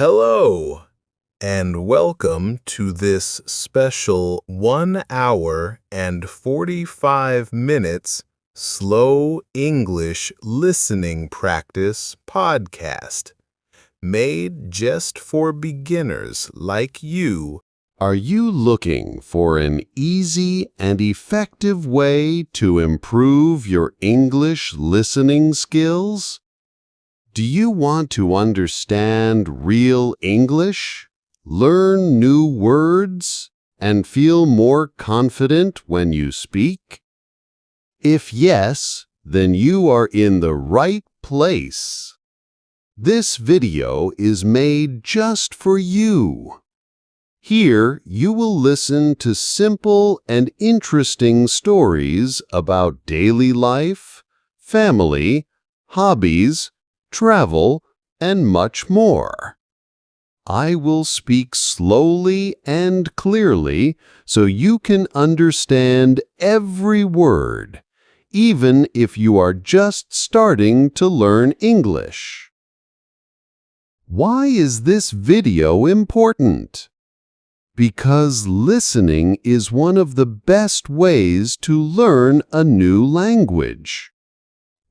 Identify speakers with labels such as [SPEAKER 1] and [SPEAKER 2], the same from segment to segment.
[SPEAKER 1] Hello, and welcome to this special 1 hour and 45 minutes slow English listening practice podcast, made just for beginners like you.
[SPEAKER 2] Are you looking for an easy and effective way to improve your English listening skills? Do you want to understand real English, learn new words, and feel more confident when you speak? If yes, then you are in the right place. This video is made just for you. Here, you will listen to simple and interesting stories about daily life, family, hobbies, travel, and much more. I will speak slowly and clearly so you can understand every word, even if you are just starting to learn English. Why is this video important? Because listening is one of the best ways to learn a new language.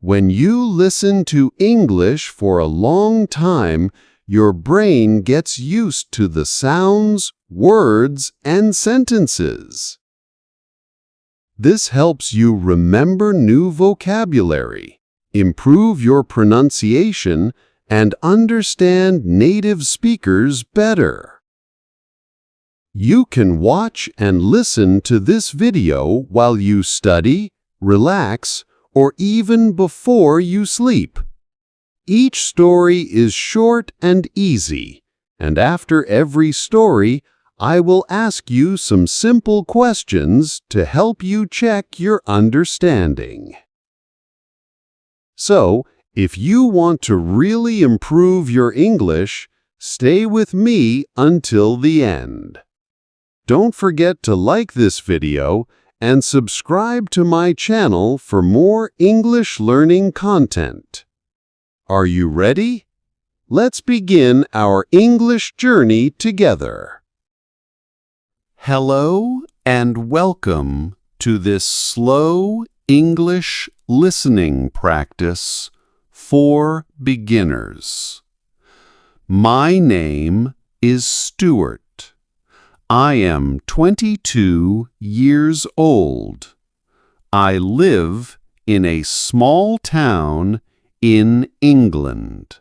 [SPEAKER 2] When you listen to English for a long time, your brain gets used to the sounds, words, and sentences. This helps you remember new vocabulary, improve your pronunciation, and understand native speakers better. You can watch and listen to this video while you study, relax, or even before you sleep. Each story is short and easy, and after every story, I will ask you some simple questions to help you check your understanding. So, if you want to really improve your English, stay with me until the end. Don't forget to like this video and subscribe to my channel for more English learning content. Are you ready? Let's begin our English journey together. Hello and welcome to this slow English listening practice for beginners. My name is Stuart. I am 22 years old. I live in a small town in England.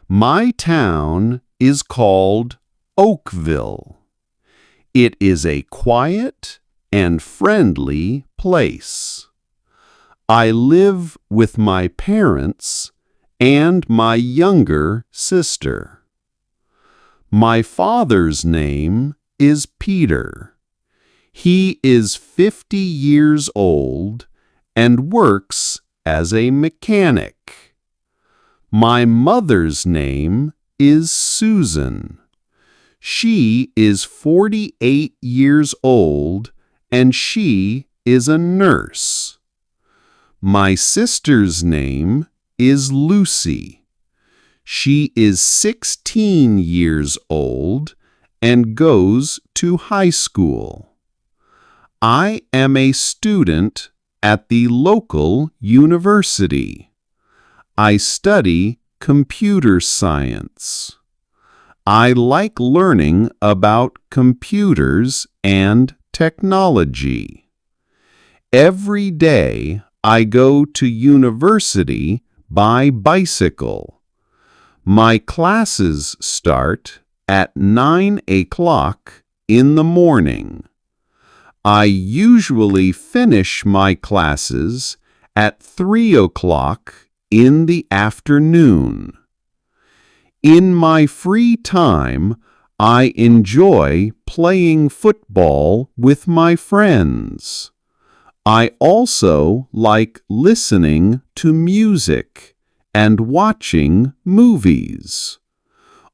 [SPEAKER 2] My town is called Oakville. It is a quiet and friendly place. I live with my parents and my younger sister. My father's name is Peter. He is 50 years old and works as a mechanic. My mother's name is Susan. She is 48 years old and she is a nurse. My sister's name is Lucy. She is 16 years old and goes to high school. I am a student at the local university. I study computer science. I like learning about computers and technology. Every day I go to university by bicycle. My classes start at 9 o'clock in the morning. I usually finish my classes at 3 o'clock in the afternoon. In my free time, I enjoy playing football with my friends. I also like listening to music and watching movies.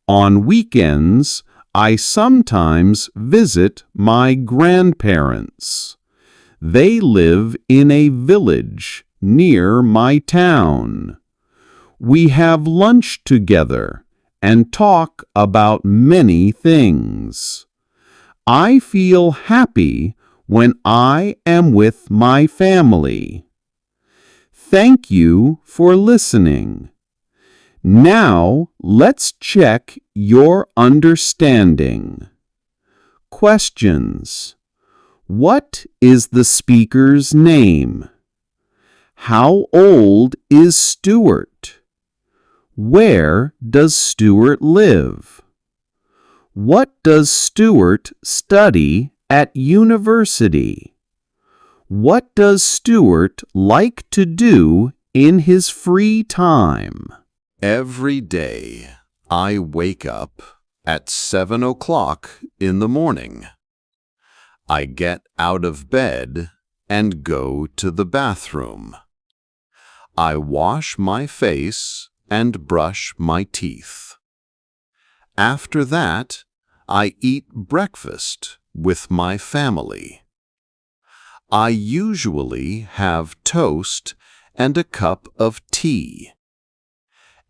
[SPEAKER 2] On weekends, I sometimes visit my grandparents. They live in a village near my town. We have lunch together and talk about many things. I feel happy when I am with my family. Thank you for listening. Now let's check your understanding. Questions. What is the speaker's name? How old is Stuart? Where does Stuart live? What does Stuart study at university? What does Stuart like to do in his free time?
[SPEAKER 3] Every day, I wake up at 7 o'clock in the morning. I get out of bed and go to the bathroom. I wash my face and brush my teeth. After that, I eat breakfast with my family. I usually have toast and a cup of tea.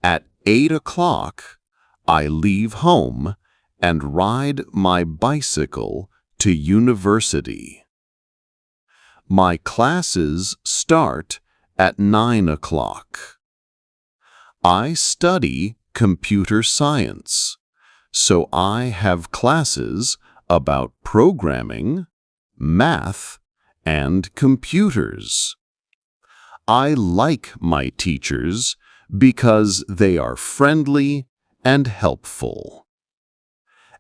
[SPEAKER 3] At 8 o'clock, I leave home and ride my bicycle to university. My classes start at 9 o'clock. I study computer science, so I have classes about programming, math, and computers. I like my teachers because they are friendly and helpful.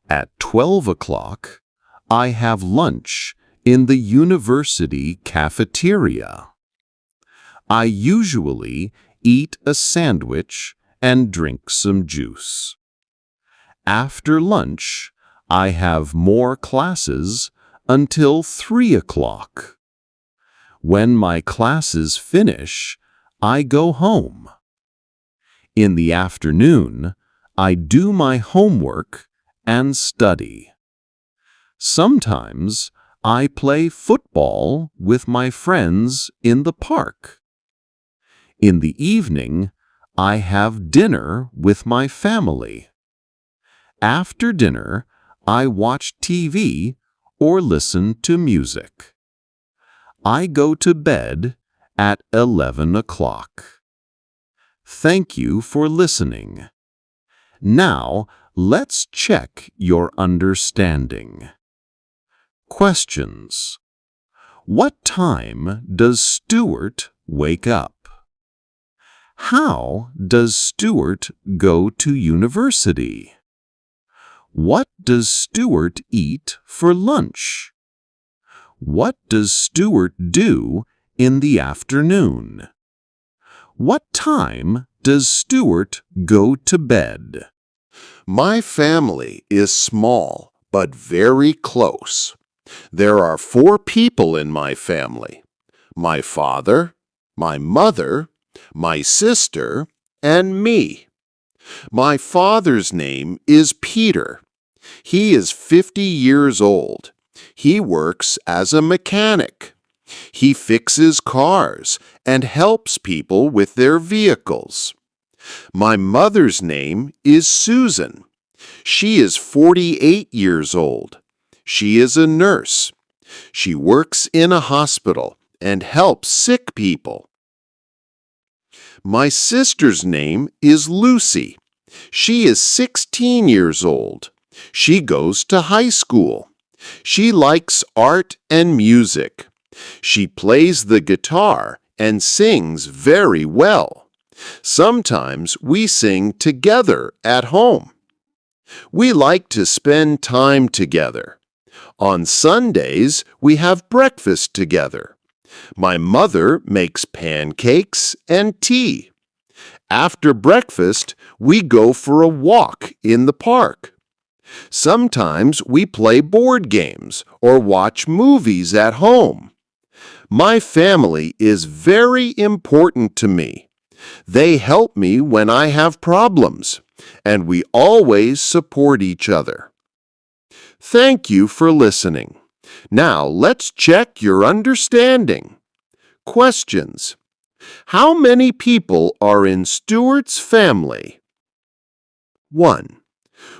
[SPEAKER 3] At 12 o'clock, I have lunch in the university cafeteria. I usually eat a sandwich and drink some juice. After lunch, I have more classes until 3 o'clock. When my classes finish, I go home. In the afternoon, I do my homework and study. Sometimes I play football with my friends in the park. In the evening, I have dinner with my family. After dinner, I watch TV or listen to music. I go to bed at 11 o'clock. Thank you for listening. Now, let's check your understanding. Questions. What time does Stuart wake up? How does Stuart go to university? What does Stuart eat for lunch? What does Stuart do in the afternoon? What time does Stuart go to bed?
[SPEAKER 1] My family is small but very close. There are 4 people in my family: my father, my mother, my sister, and me. My father's name is Peter. He is 50 years old. He works as a mechanic. He fixes cars and helps people with their vehicles. My mother's name is Susan. She is 48 years old. She is a nurse. She works in a hospital and helps sick people. My sister's name is Lucy. She is 16 years old. She goes to high school. She likes art and music. She plays the guitar and sings very well. Sometimes we sing together at home. We like to spend time together. On Sundays, we have breakfast together. My mother makes pancakes and tea. After breakfast, we go for a walk in the park. Sometimes we play board games or watch movies at home. My family is very important to me. They help me when I have problems, and we always support each other. Thank you for listening. Now let's check your understanding. Questions. How many people are in Stuart's family? 1.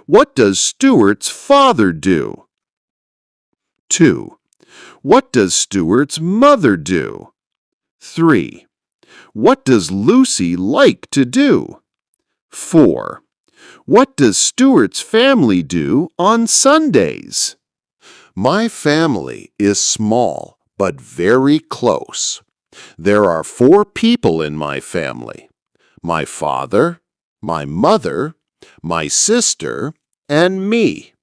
[SPEAKER 1] What does Stuart's father do? 2. What does Stuart's mother do? 3. What does Lucy like to do? 4. What does Stuart's family do on Sundays? My family is small but very close. There are 4 people in my family: my father, my mother, my sister, and me.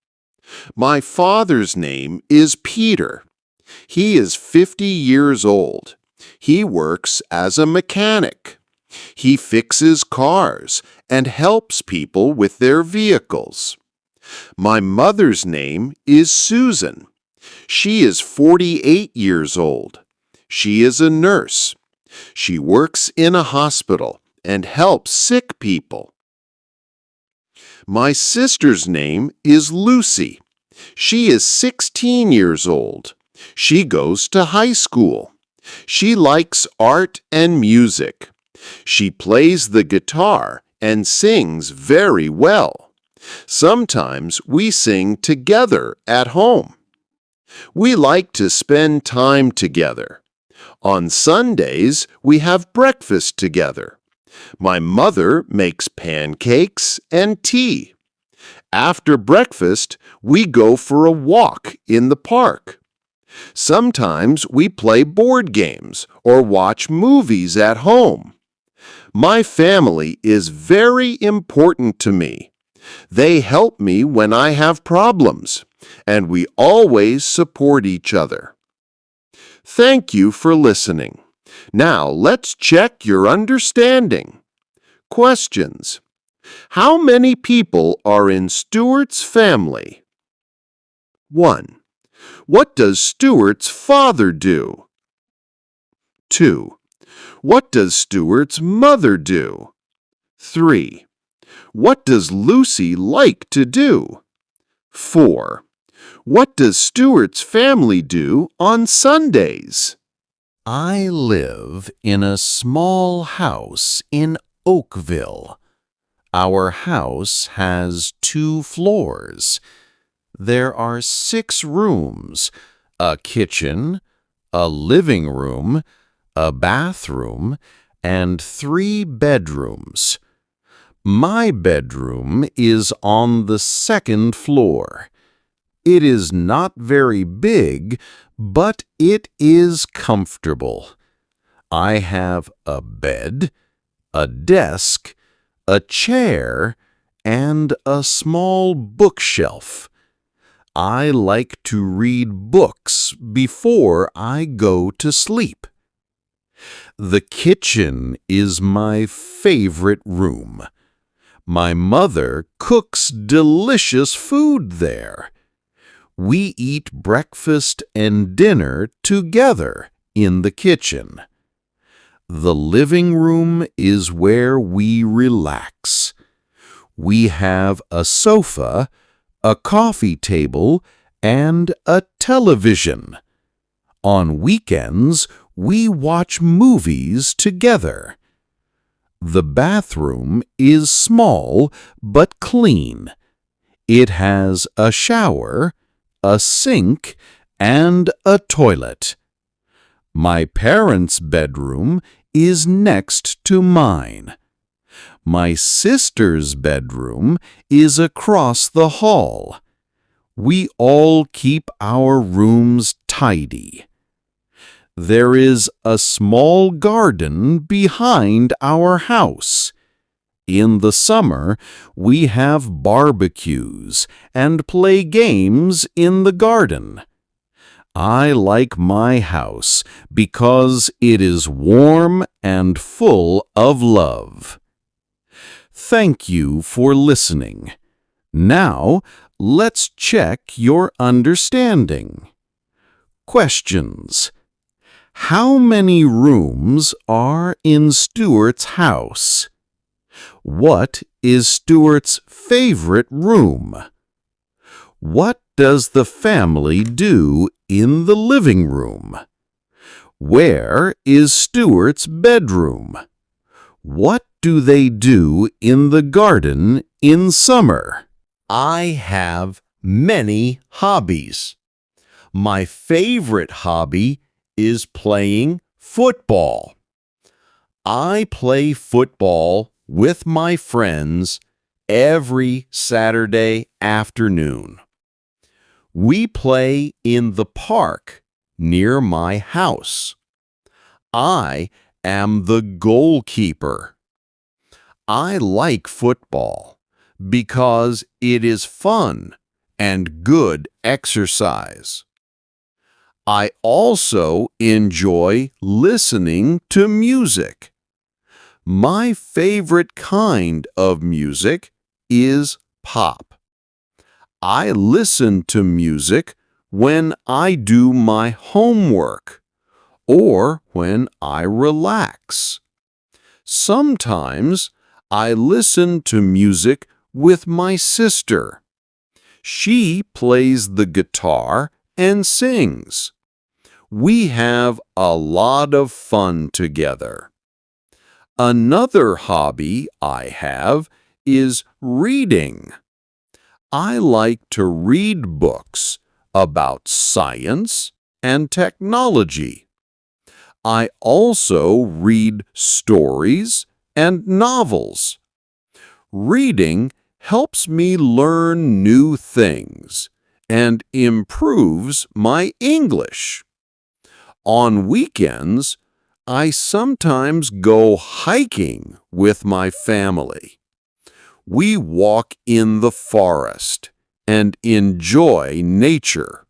[SPEAKER 1] My father's name is Peter. He is 50 years old. He works as a mechanic. He fixes cars and helps people with their vehicles. My mother's name is Susan. She is 48 years old. She is a nurse. She works in a hospital and helps sick people. My sister's name is Lucy. She is 16 years old. She goes to high school. She likes art and music. She plays the guitar and sings very well. Sometimes we sing together at home. We like to spend time together. On Sundays, we have breakfast together. My mother makes pancakes and tea. After breakfast, we go for a walk in the park. Sometimes we play board games or watch movies at home. My family is very important to me. They help me when I have problems, and we always support each other. Thank you for listening. Now let's check your understanding. Questions. How many people are in Stuart's family? 1. What does Stuart's father do? 2. What does Stuart's mother do? 3. What does Lucy like to do? 4. What does Stuart's family do on Sundays?
[SPEAKER 3] I live in a small house in Oakville. Our house has 2 floors. There are 6 rooms, a kitchen, a living room, a bathroom, and 3 bedrooms. My bedroom is on the 2nd floor. It is not very big, but it is comfortable. I have a bed, a desk, a chair, and a small bookshelf. I like to read books before I go to sleep. The kitchen is my favorite room. My mother cooks delicious food there. We eat breakfast and dinner together in the kitchen. The living room is where we relax. We have a sofa, a coffee table, and a television. On weekends, we watch movies together. The bathroom is small but clean. It has a shower, a sink, and a toilet. My parents' bedroom is next to mine. My sister's bedroom is across the hall. We all keep our rooms tidy. There is a small garden behind our house. In the summer, we have barbecues and play games in the garden. I like my house because it is warm and full of love. Thank you for listening. Now, let's check your understanding. Questions. How many rooms are in Stuart's house? What is Stuart's favorite room? What does the family do in the living room? Where is Stuart's bedroom? What do they do in the garden In summer, I have many hobbies. My favorite hobby is playing football. I play football with my friends every Saturday afternoon. We play in the park near my house. I am the goalkeeper. I like football because it is fun and good exercise. I also enjoy listening to music. My favorite kind of music is pop. I listen to music when I do my homework or when I relax. Sometimes I listen to music with my sister. She plays the guitar and sings. We have a lot of fun together. Another hobby I have is reading. I like to read books about science and technology. I also read stories and novels. Reading helps me learn new things and improves my English. On weekends, I sometimes go hiking with my family. We walk in the forest and enjoy nature.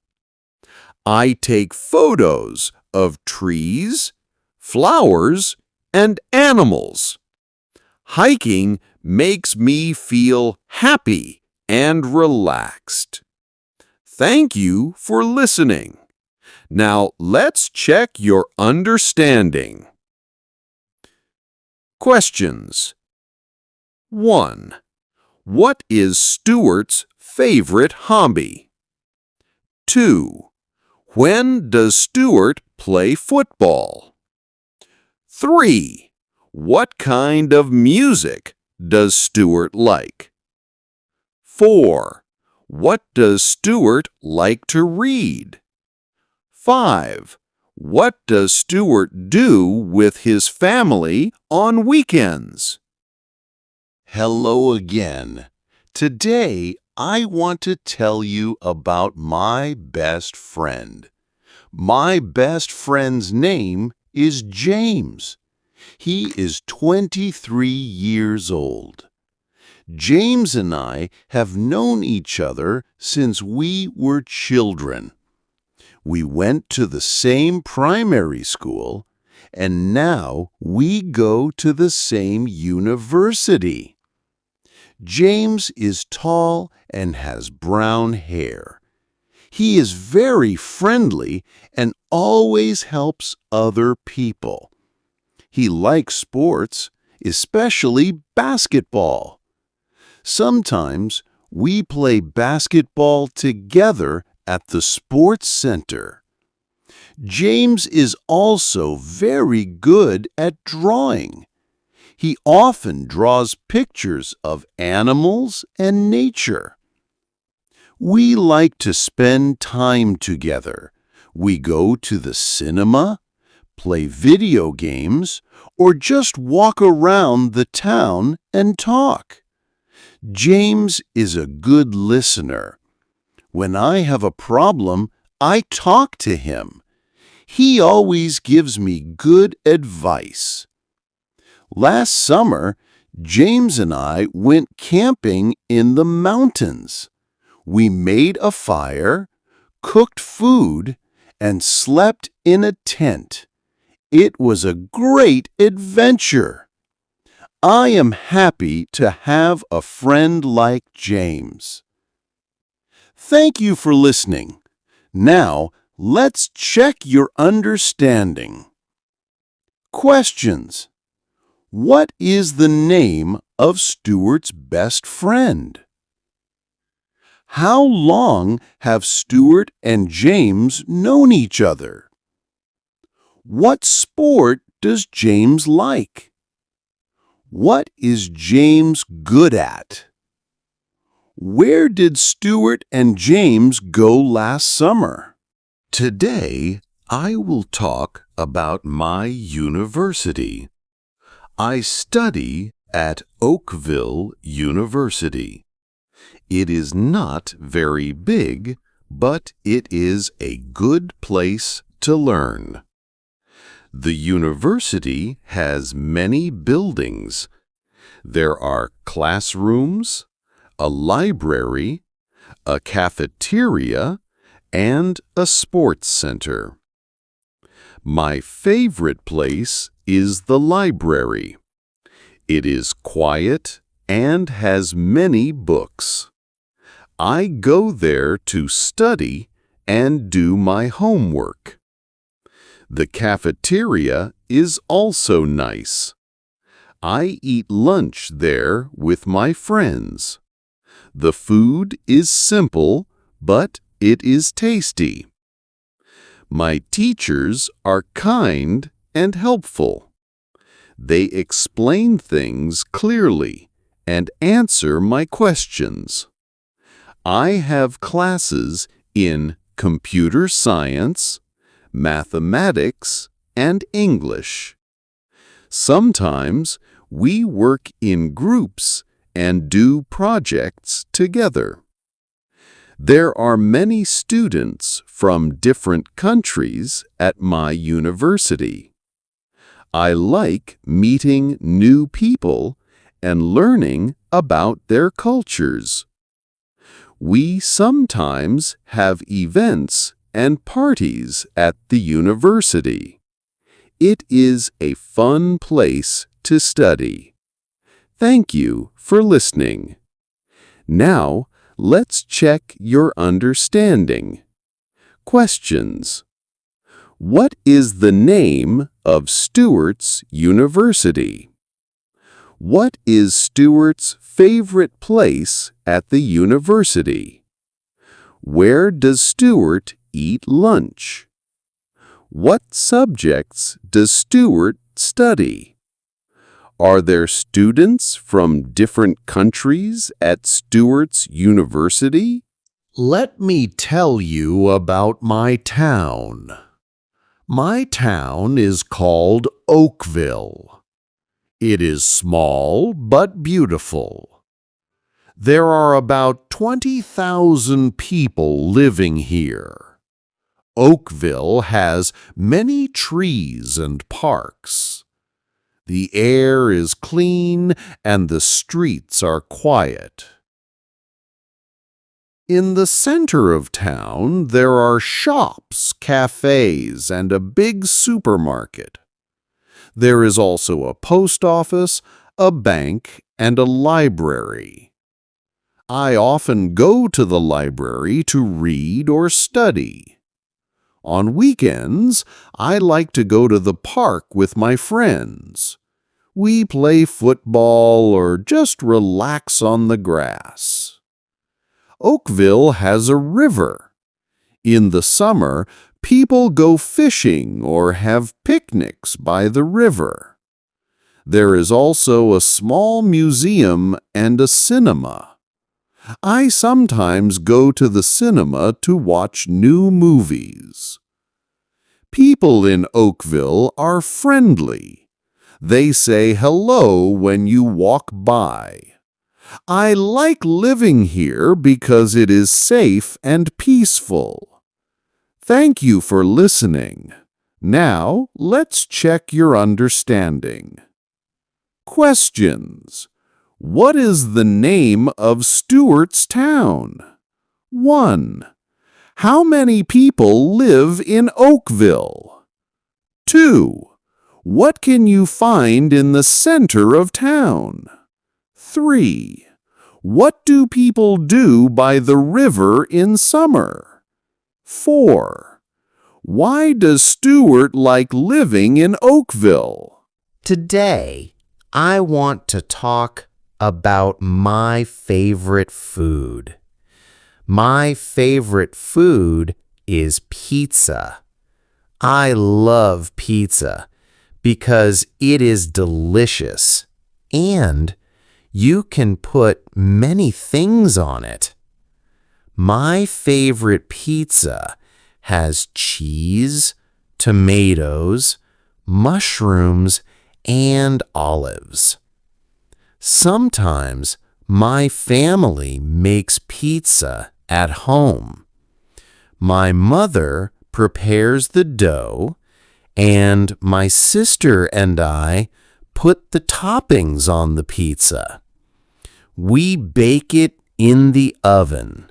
[SPEAKER 3] I take photos of trees, flowers, and animals. Hiking makes me feel happy and relaxed. Thank you for listening. Now let's check your understanding. Questions. 1. What is Stuart's favorite hobby? 2. When does Stuart play football? 3. What kind of music does Stuart like? 4. What does Stuart like to read? 5. What does Stuart do with his family on weekends?
[SPEAKER 1] Hello again. Today, I want to tell you about my best friend. My best friend's name is James. He is 23 years old. James and I have known each other since we were children. We went to the same primary school, and now we go to the same university. James is tall and has brown hair. He is very friendly and always helps other people. He likes sports, especially basketball. Sometimes we play basketball together at the sports center. James is also very good at drawing. He often draws pictures of animals and nature. We like to spend time together. We go to the cinema, play video games, or just walk around the town and talk. James is a good listener. When I have a problem, I talk to him. He always gives me good advice. Last summer, James and I went camping in the mountains. We made a fire, cooked food, and slept in a tent. It was a great adventure. I am happy to have a friend like James. Thank you for listening. Now, let's check your understanding. Questions. What is the name of Stuart's best friend? How long have Stuart and James known each other? What sport does James like? What is James good at? Where did Stuart and James go last summer?
[SPEAKER 2] Today, I will talk about my university. I study at Oakville University. It is not very big, but it is a good place to learn. The university has many buildings. There are classrooms, a library, a cafeteria, and a sports center. My favorite place is the library. It is quiet and has many books. I go there to study and do my homework. The cafeteria is also nice. I eat lunch there with my friends. The food is simple, but it is tasty. My teachers are kind and helpful. They explain things clearly and answer my questions. I have classes in computer science, mathematics, and English. Sometimes we work in groups and do projects together. There are many students from different countries at my university. I like meeting new people and learning about their cultures. We sometimes have events and parties at the university. It is a fun place to study. Thank you for listening. Now, let's check your understanding. Questions. What is the name of Stuart's university? What is Stuart's favorite place at the university? Where does Stuart eat lunch? What subjects does Stuart study? Are there students from different countries at Stuart's university?
[SPEAKER 3] Let me tell you about my town. My town is called Oakville. It is small but beautiful. There are about 20,000 people living here. Oakville has many trees and parks. The air is clean and the streets are quiet. In the center of town, there are shops, cafes, and a big supermarket. There is also a post office, a bank, and a library. I often go to the library to read or study. On weekends, I like to go to the park with my friends. We play football or just relax on the grass. Oakville has a river. In the summer, people go fishing or have picnics by the river. There is also a small museum and a cinema. I sometimes go to the cinema to watch new movies. People in Oakville are friendly. They say hello when you walk by. I like living here because it is safe and peaceful. Thank you for listening. Now, let's check your understanding. Questions. What is the name of Stuart's town? 1. How many people live in Oakville? 2. What can you find in the center of town? 3. What do people do by the river in summer? 4. Why does Stuart like living in Oakville?
[SPEAKER 4] Today, I want to talk about my favorite food. My favorite food is pizza. I love pizza because it is delicious and You can put many things on it. My favorite pizza has cheese, tomatoes, mushrooms, and olives. Sometimes my family makes pizza at home. My mother prepares the dough, and my sister and I put the toppings on the pizza. We bake it in the oven.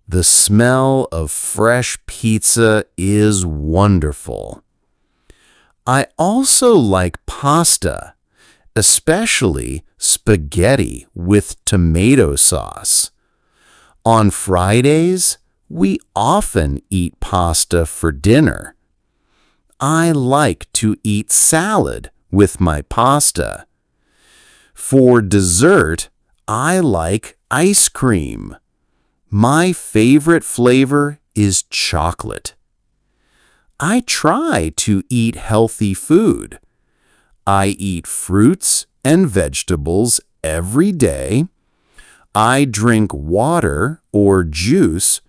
[SPEAKER 4] The smell of fresh pizza is wonderful. I also like pasta, especially spaghetti with tomato sauce. On Fridays, we often eat pasta for dinner. I like to eat salad with my pasta. For dessert, I like ice cream. My favorite flavor is chocolate. I try to eat healthy food. I eat fruits and vegetables every day. I drink water or juice,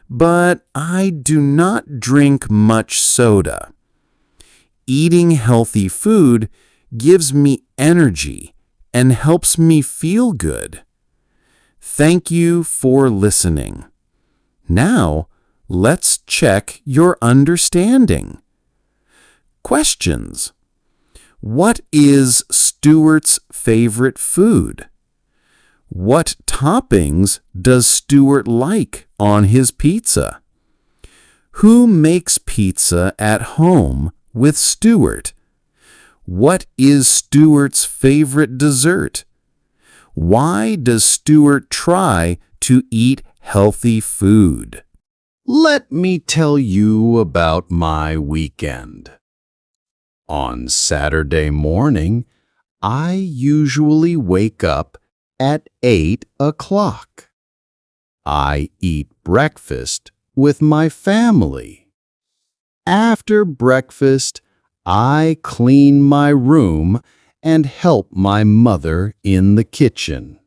[SPEAKER 4] but I do not drink much soda. Eating healthy food gives me energy and helps me feel good. Thank you for listening. Now, let's check your understanding. Questions. What is Stuart's favorite food? What toppings does Stuart like on his pizza? Who makes pizza at home with Stuart? What is Stuart's favorite dessert? Why does Stuart try to eat healthy food?
[SPEAKER 2] Let me tell you about my weekend. On Saturday morning, I usually wake up at 8 o'clock. I eat breakfast with my family. After breakfast, I clean my room and help my mother in the kitchen.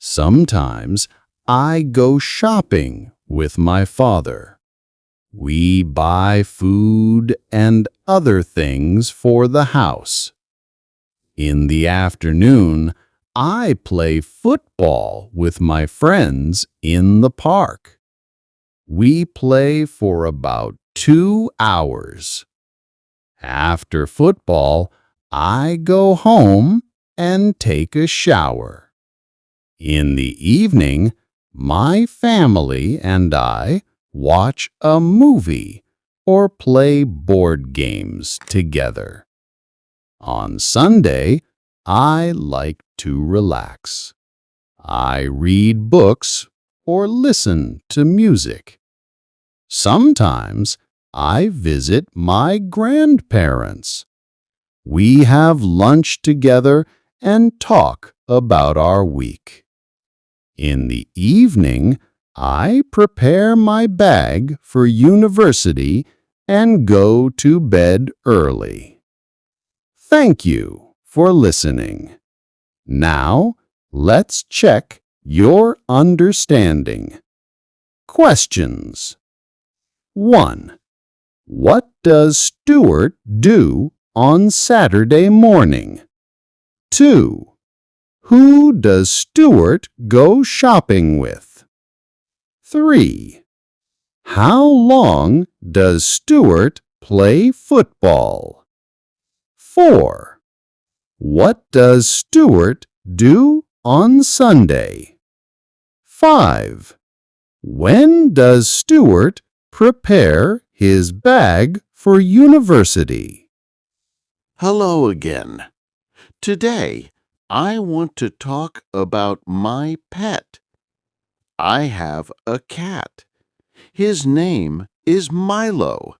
[SPEAKER 2] Sometimes I go shopping with my father. We buy food and other things for the house. In the afternoon, I play football with my friends in the park. We play for about 2 hours. After football, I go home and take a shower. In the evening, my family and I watch a movie or play board games together. On Sunday, I like to relax. I read books or listen to music. Sometimes I visit my grandparents. We have lunch together and talk about our week. In the evening, I prepare my bag for university and go to bed early. Thank you for listening. Now, let's check your understanding. Questions. 1. What does Stuart do on Saturday morning? 2. Who does Stuart go shopping with? 3. How long does Stuart play football? 4. What does Stuart do on Sunday? 5. When does Stuart prepare his bag for university?
[SPEAKER 1] Hello again. Today, I want to talk about my pet. I have a cat. His name is Milo.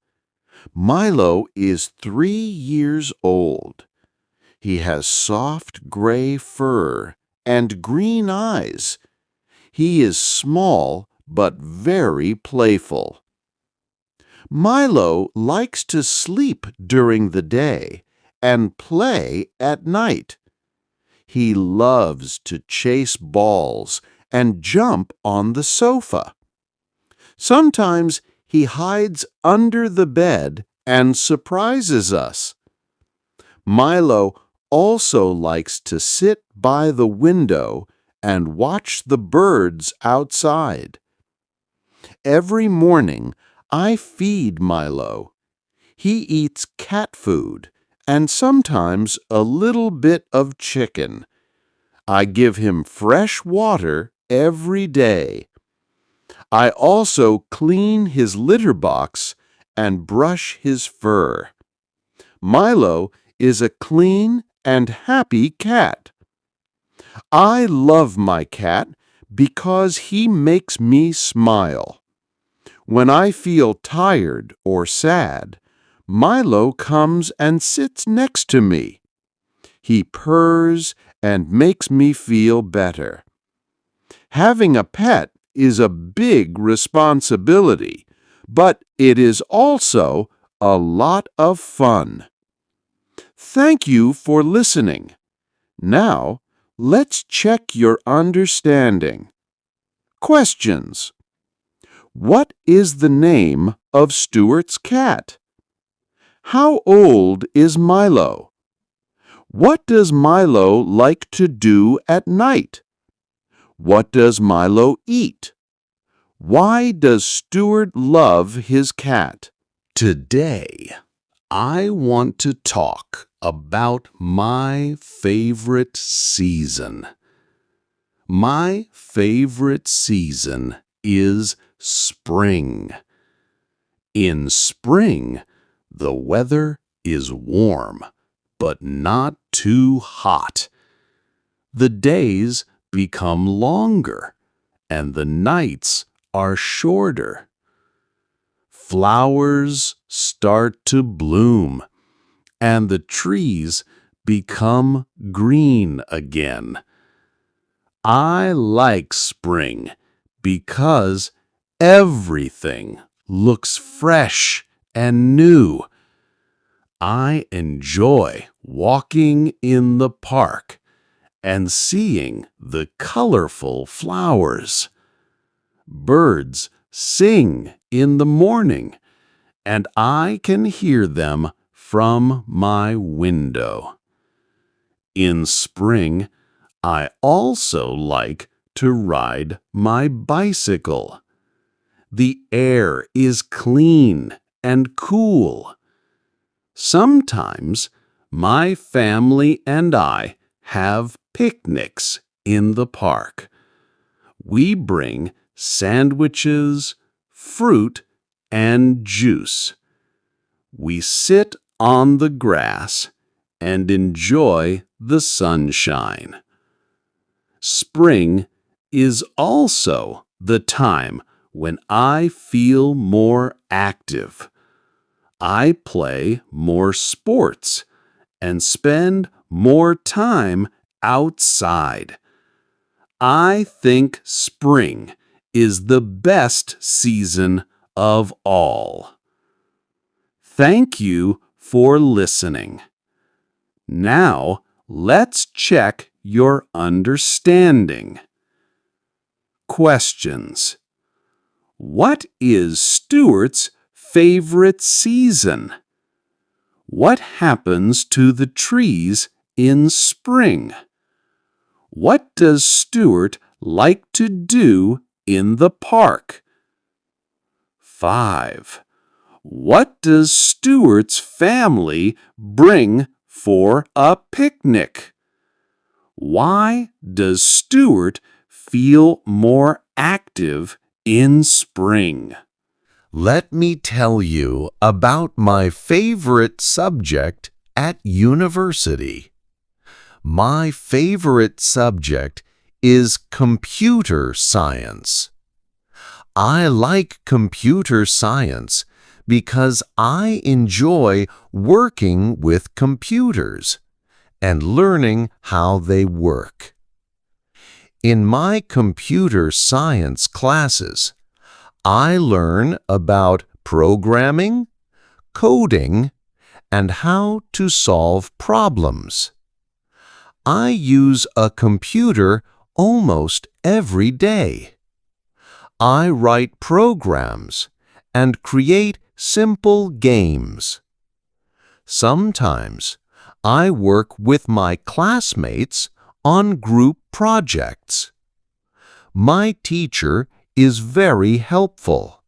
[SPEAKER 1] Milo is 3 years old. He has soft gray fur and green eyes. He is small but very playful. Milo likes to sleep during the day and play at night. He loves to chase balls and jump on the sofa. Sometimes he hides under the bed and surprises us. Milo also likes to sit by the window and watch the birds outside. Every morning, I feed Milo. He eats cat food and sometimes a little bit of chicken. I give him fresh water every day. I also clean his litter box and brush his fur. Milo is a clean and happy cat. I love my cat because he makes me smile. When I feel tired or sad, Milo comes and sits next to me. He purrs and makes me feel better. Having a pet is a big responsibility, but it is also a lot of fun. Thank you for listening. Now, let's check your understanding. Questions. What is the name of Stuart's cat? How old is Milo? What does Milo like to do at night? What does Milo eat? Why does Stuart love his cat?
[SPEAKER 2] Today, I want to talk about my favorite season. My favorite season is spring. In spring, the weather is warm, but not too hot. The days become longer, and the nights are shorter. Flowers start to bloom, and the trees become green again. I like spring because everything looks fresh and new. I enjoy walking in the park and seeing the colorful flowers. Birds sing in the morning, and I can hear them from my window. In spring, I also like to ride my bicycle. The air is clean and cool. Sometimes my family and I have picnics in the park. We bring sandwiches, fruit, and juice. We sit on the grass and enjoy the sunshine. Spring is also the time when I feel more active. I play more sports and spend more time outside. I think spring is the best season of all. Thank you for listening. Now, let's check your understanding. Questions. What is Stuart's favorite season? What happens to the trees in spring? What does Stuart like to do in the park? 5. What does Stuart's family bring for a picnic? Why does Stuart feel more active in spring? Let me tell you about my favorite subject at university. My favorite subject is computer science. I like computer science because I enjoy working with computers and learning how they work. In my computer science classes, I learn about programming, coding, and how to solve problems.
[SPEAKER 3] I use a computer almost every day. I write programs and create simple games. Sometimes I work with my classmates on group projects. My teacher is very helpful.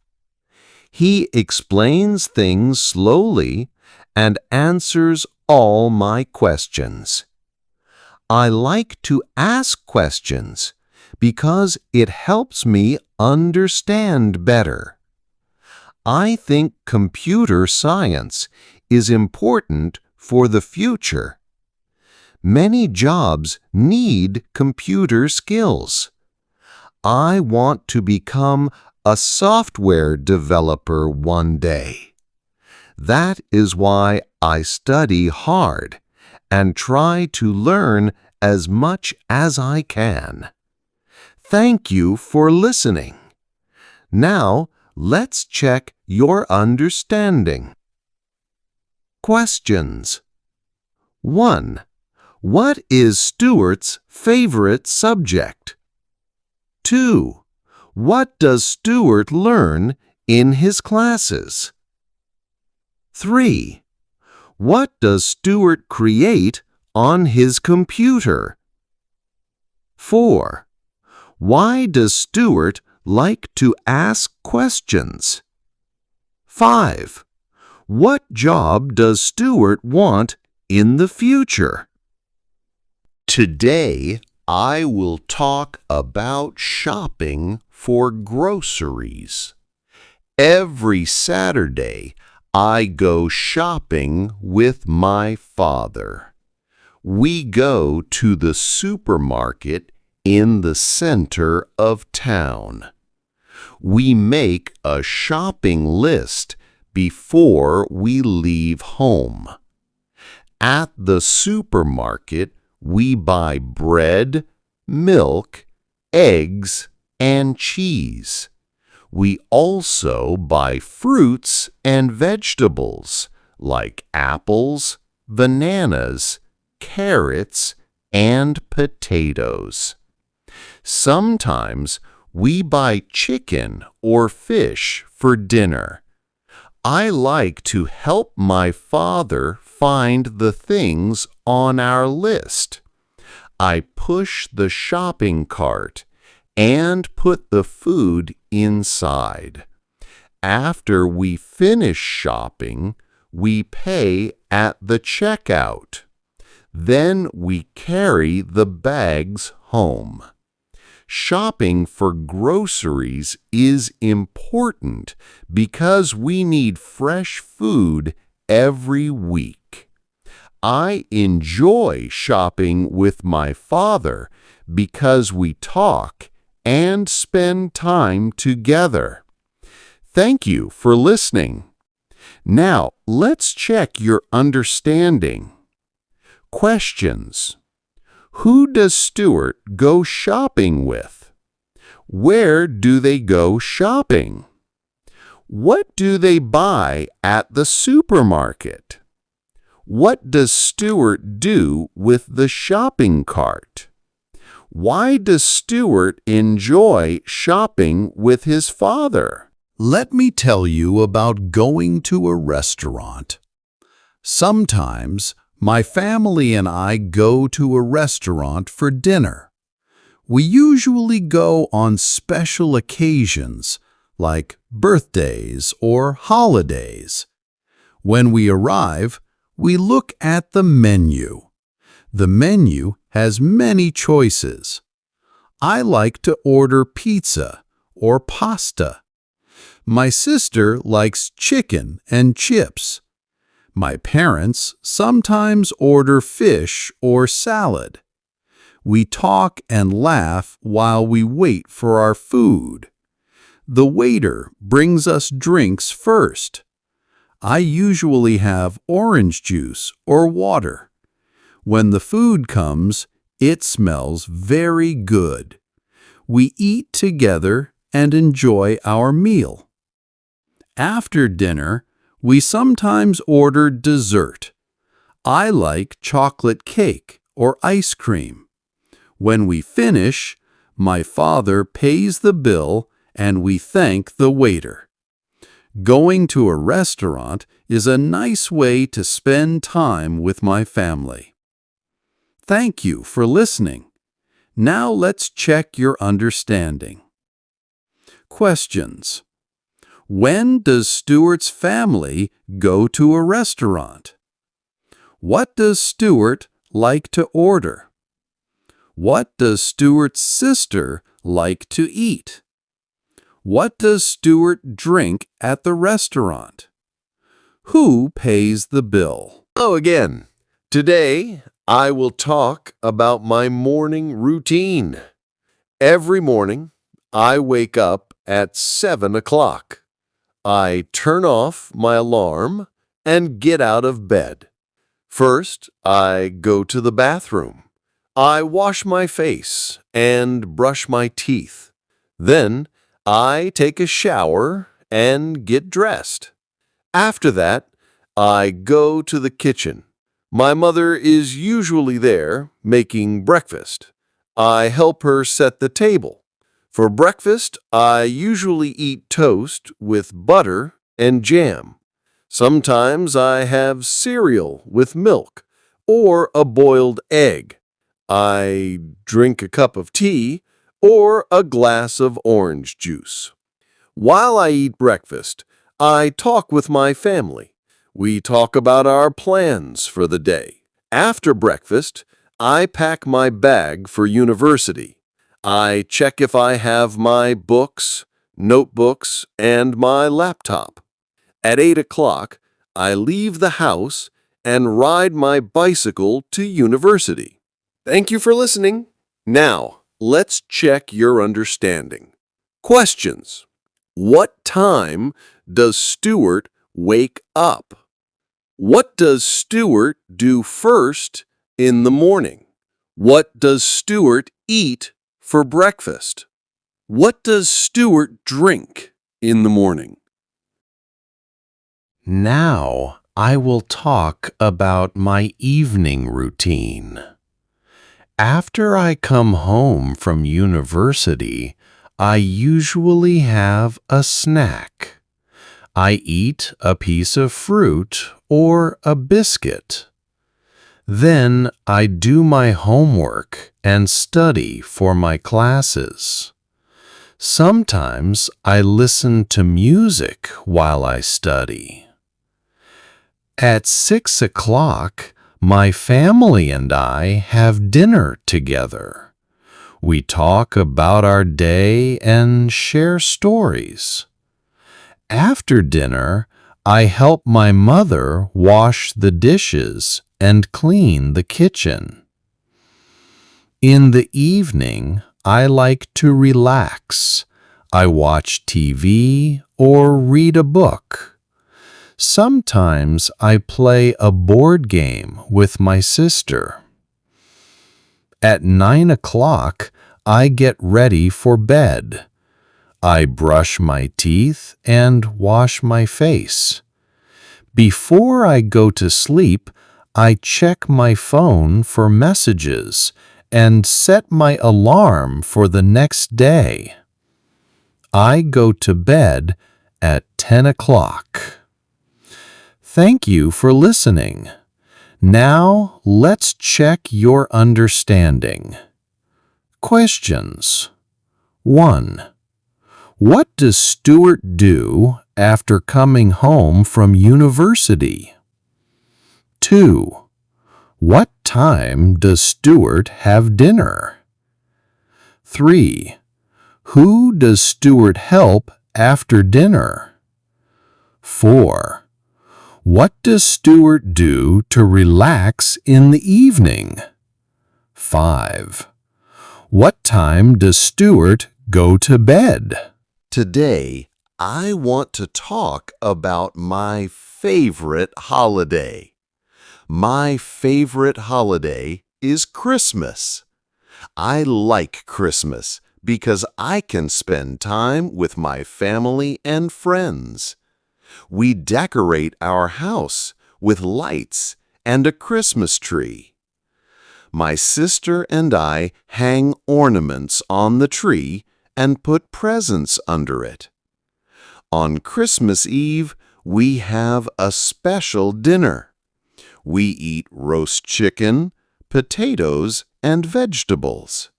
[SPEAKER 3] He explains things slowly and answers all my questions. I like to ask questions because it helps me understand better. I think computer science is important for the future. Many jobs need computer skills. I want to become a software developer one day. That is why I study hard and try to learn as much as I can. Thank you for listening. Now, let's check your understanding. Questions. 1. What is Stuart's favorite subject? 2. What does Stuart learn in his classes? 3. What does Stuart create on his computer? 4. Why does Stuart like to ask questions? 5. What job does Stuart want in the future? Today, I will talk about shopping for groceries. Every Saturday, I go shopping with my father. We go to the supermarket in the center of town. We make a shopping list before we leave home. At the supermarket, we buy bread, milk, eggs, and cheese. We also buy fruits and vegetables like apples, bananas, carrots, and potatoes. Sometimes we buy chicken or fish for dinner. I like to help my father find the things on our list. I push the shopping cart and put the food inside. After we finish shopping, we pay at the checkout. Then we carry the bags home. Shopping for groceries is important because we need fresh food every week. I enjoy shopping with my father because we talk and spend time together. Thank you for listening. Now, let's check your understanding. Questions. Who does Stuart go shopping with? Where do they go shopping? What do they buy at the supermarket? What does Stuart do with the shopping cart? Why does Stuart enjoy shopping with his father?
[SPEAKER 4] Let me tell you about going to a restaurant. Sometimes my family and I go to a restaurant for dinner. We usually go on special occasions like birthdays or holidays. When we arrive, we look at the menu. The menu has many choices. I like to order pizza or pasta. My sister likes chicken and chips. My parents sometimes order fish or salad. We talk and laugh while we wait for our food. The waiter brings us drinks first. I usually have orange juice or water. When the food comes, it smells very good. We eat together and enjoy our meal. After dinner, we sometimes order dessert. I like chocolate cake or ice cream. When we finish, my father pays the bill and we thank the waiter. Going to a restaurant is a nice way to spend time with my family. Thank you for listening. Now let's check your understanding. Questions. When does Stuart's family go to a restaurant? What does Stuart like to order? What does Stuart's sister like to eat? What does Stuart drink at the restaurant? Who pays the bill?
[SPEAKER 1] Hello again. Today, I will talk about my morning routine. Every morning, I wake up at 7 o'clock. I turn off my alarm and get out of bed. First, I go to the bathroom. I wash my face and brush my teeth. Then, I take a shower and get dressed. After that, I go to the kitchen. My mother is usually there making breakfast. I help her set the table. For breakfast, I usually eat toast with butter and jam. Sometimes I have cereal with milk or a boiled egg. I drink a cup of tea or a glass of orange juice. While I eat breakfast, I talk with my family. We talk about our plans for the day. After breakfast, I pack my bag for university. I check if I have my books, notebooks, and my laptop. At 8 o'clock, I leave the house and ride my bicycle to university. Thank you for listening. Now, let's check your understanding. Questions. What time does Stuart wake up? What does Stuart do first in the morning? What does Stuart eat for breakfast? What does Stuart drink in the morning?
[SPEAKER 3] Now I will talk about my evening routine. After I come home from university, I usually have a snack. I eat a piece of fruit or a biscuit. Then I do my homework and study for my classes. Sometimes I listen to music while I study. At 6 o'clock, my family and I have dinner together. We talk about our day and share stories. After dinner, I help my mother wash the dishes and clean the kitchen. In the evening, I like to relax. I watch TV or read a book. Sometimes I play a board game with my sister. At 9 o'clock, I get ready for bed. I brush my teeth and wash my face. Before I go to sleep, I check my phone for messages and set my alarm for the next day. I go to bed at 10 o'clock. Thank you for listening. Now let's check your understanding. Questions. 1. What does Stuart do after coming home from university? 2. What time does Stuart have dinner? 3. Who does Stuart help after dinner? 4. What does Stuart do to relax in the evening? 5. What time does Stuart go to bed?
[SPEAKER 1] Today, I want to talk about my favorite holiday. My favorite holiday is Christmas. I like Christmas because I can spend time with my family and friends. We decorate our house with lights and a Christmas tree. My sister and I hang ornaments on the tree and put presents under it. On Christmas Eve, we have a special dinner. We eat roast chicken, potatoes, and vegetables.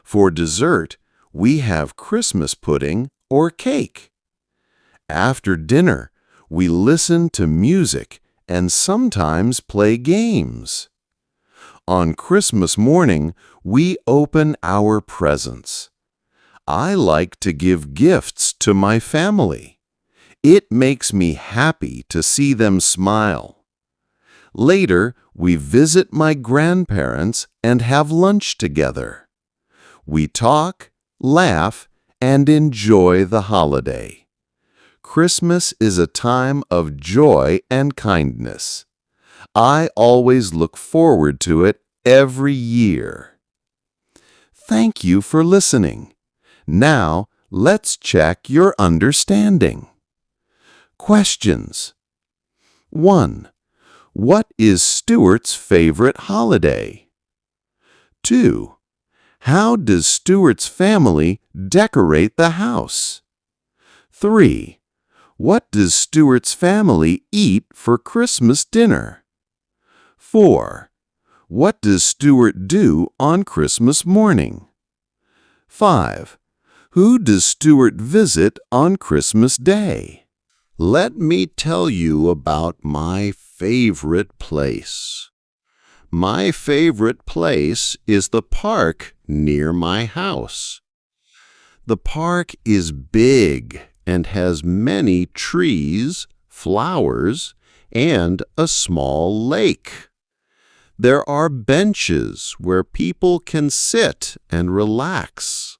[SPEAKER 1] For dessert, we have Christmas pudding or cake. After dinner, we listen to music and sometimes play games. On Christmas morning, we open our presents. I like to give gifts to my family. It makes me happy to see them smile. Later, we visit my grandparents and have lunch together. We talk, laugh, and enjoy the holiday. Christmas is a time of joy and kindness. I always look forward to it every year. Thank you for listening. Now, let's check your understanding. Questions. 1. What is Stuart's favorite holiday? 2. How does Stuart's family decorate the house? 3. What does Stuart's family eat for Christmas dinner? 4. What does Stuart do on Christmas morning? 5. Who does Stuart visit on Christmas Day?
[SPEAKER 2] Let me tell you about my favorite place. My favorite place is the park near my house. The park is big and has many trees, flowers, and a small lake. There are benches where people can sit and relax.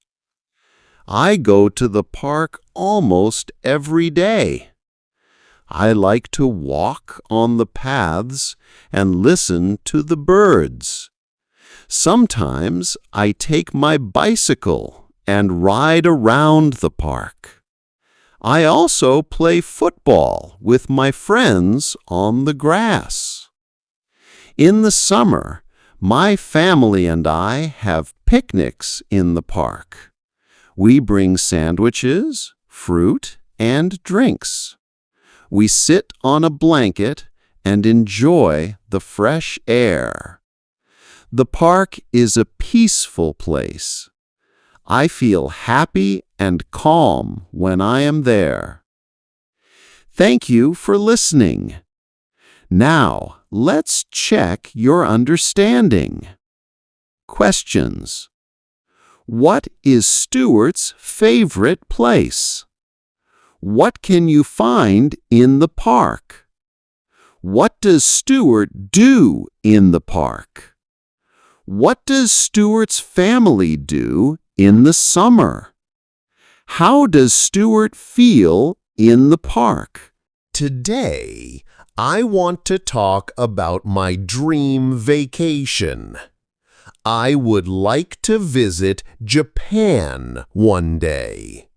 [SPEAKER 2] I go to the park almost every day. I like to walk on the paths and listen to the birds. Sometimes I take my bicycle and ride around the park. I also play football with my friends on the grass. In the summer, my family and I have picnics in the park. We bring sandwiches, fruit, and drinks. We sit on a blanket and enjoy the fresh air. The park is a peaceful place. I feel happy and calm when I am there. Thank you for listening. Now, let's check your understanding. Questions. What is Stuart's favorite place? What can you find in the park? What does Stuart do in the park? What does Stuart's family do in the summer? How does Stuart feel in the park?
[SPEAKER 5] Today, I want to talk about my dream vacation. I would like to visit Japan one day.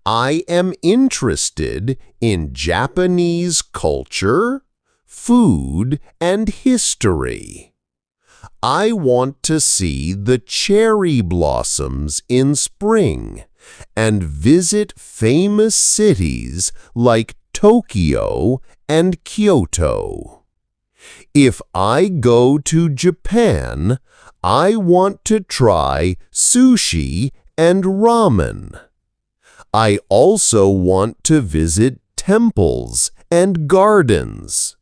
[SPEAKER 5] I am interested in Japanese culture, food, and history. I want to see the cherry blossoms in spring and visit famous cities like Tokyo and Kyoto. If I go to Japan, I want to try sushi and ramen. I also want to visit temples and gardens.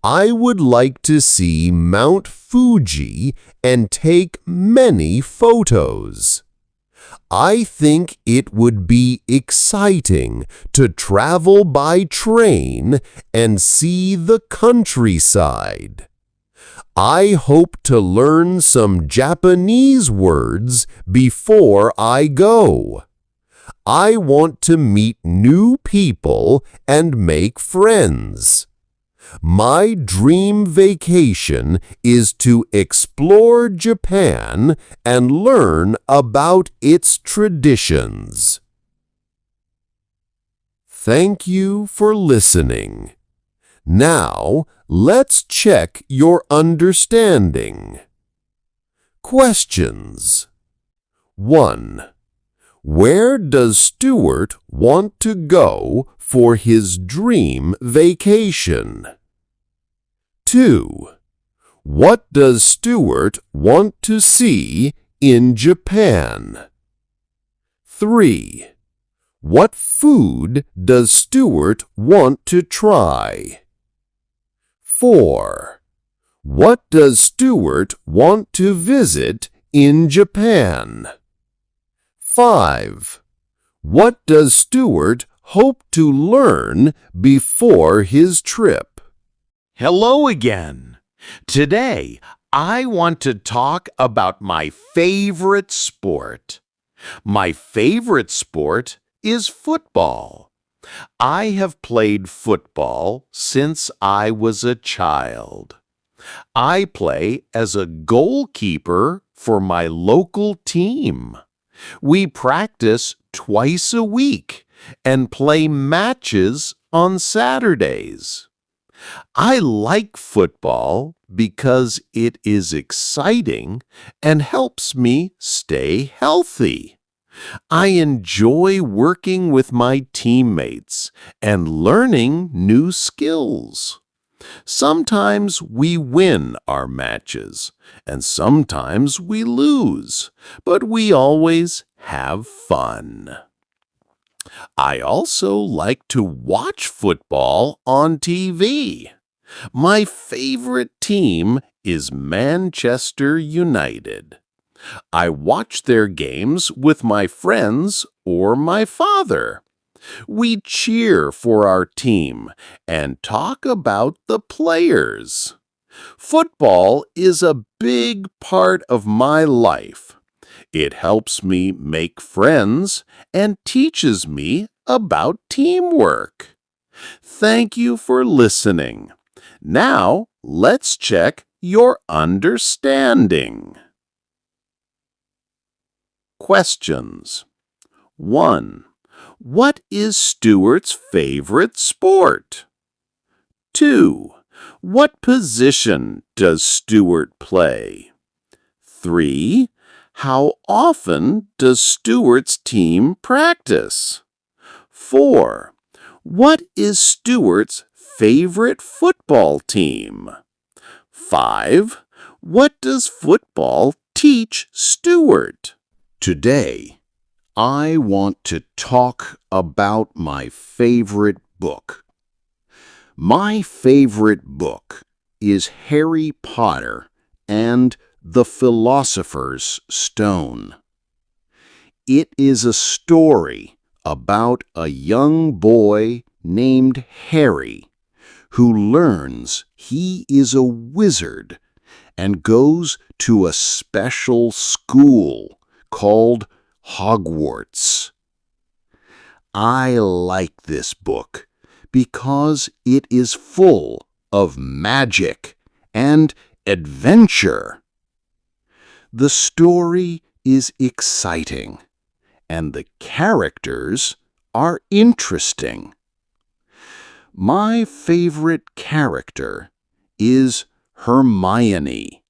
[SPEAKER 5] I would like to see Mount Fuji and take many photos. I think it would be exciting to travel by train and see the countryside. I hope to learn some Japanese words before I go. I want to meet new people and make friends. My dream vacation is to explore Japan and learn about its traditions. Thank you for listening. Now, let's check your understanding. Questions. 1. Where does Stuart want to go for his dream vacation? 2. What does Stuart want to see in Japan? 3. What food does Stuart want to try? 4. What does Stuart want to visit in Japan? 5. What does Stuart hope to learn before his trip?
[SPEAKER 3] Hello again. Today, I want to talk about my favorite sport. My favorite sport is football. I have played football since I was a child. I play as a goalkeeper for my local team. We practice twice a week and play matches on Saturdays. I like football because it is exciting and helps me stay healthy. I enjoy working with my teammates and learning new skills. Sometimes we win our matches, and sometimes we lose, but we always have fun. I also like to watch football on TV. My favorite team is Manchester United. I watch their games with my friends or my father. We cheer for our team and talk about the players. Football is a big part of my life. It helps me make friends and teaches me about teamwork. Thank you for listening. Now, let's check your understanding. Questions. 1. What is Stuart's favorite sport? 2. What position does Stuart play? 3. How often does Stuart's team practice? 4. What is Stuart's favorite football team? 5. What does football teach Stuart?
[SPEAKER 1] Today, I want to talk about my favorite book. My favorite book is Harry Potter and the Philosopher's Stone. It is a story about a young boy named Harry who learns he is a wizard and goes to a special school called Hogwarts. I like this book because it is full of magic and adventure. The story is exciting, and the characters are interesting. My favorite character is Hermione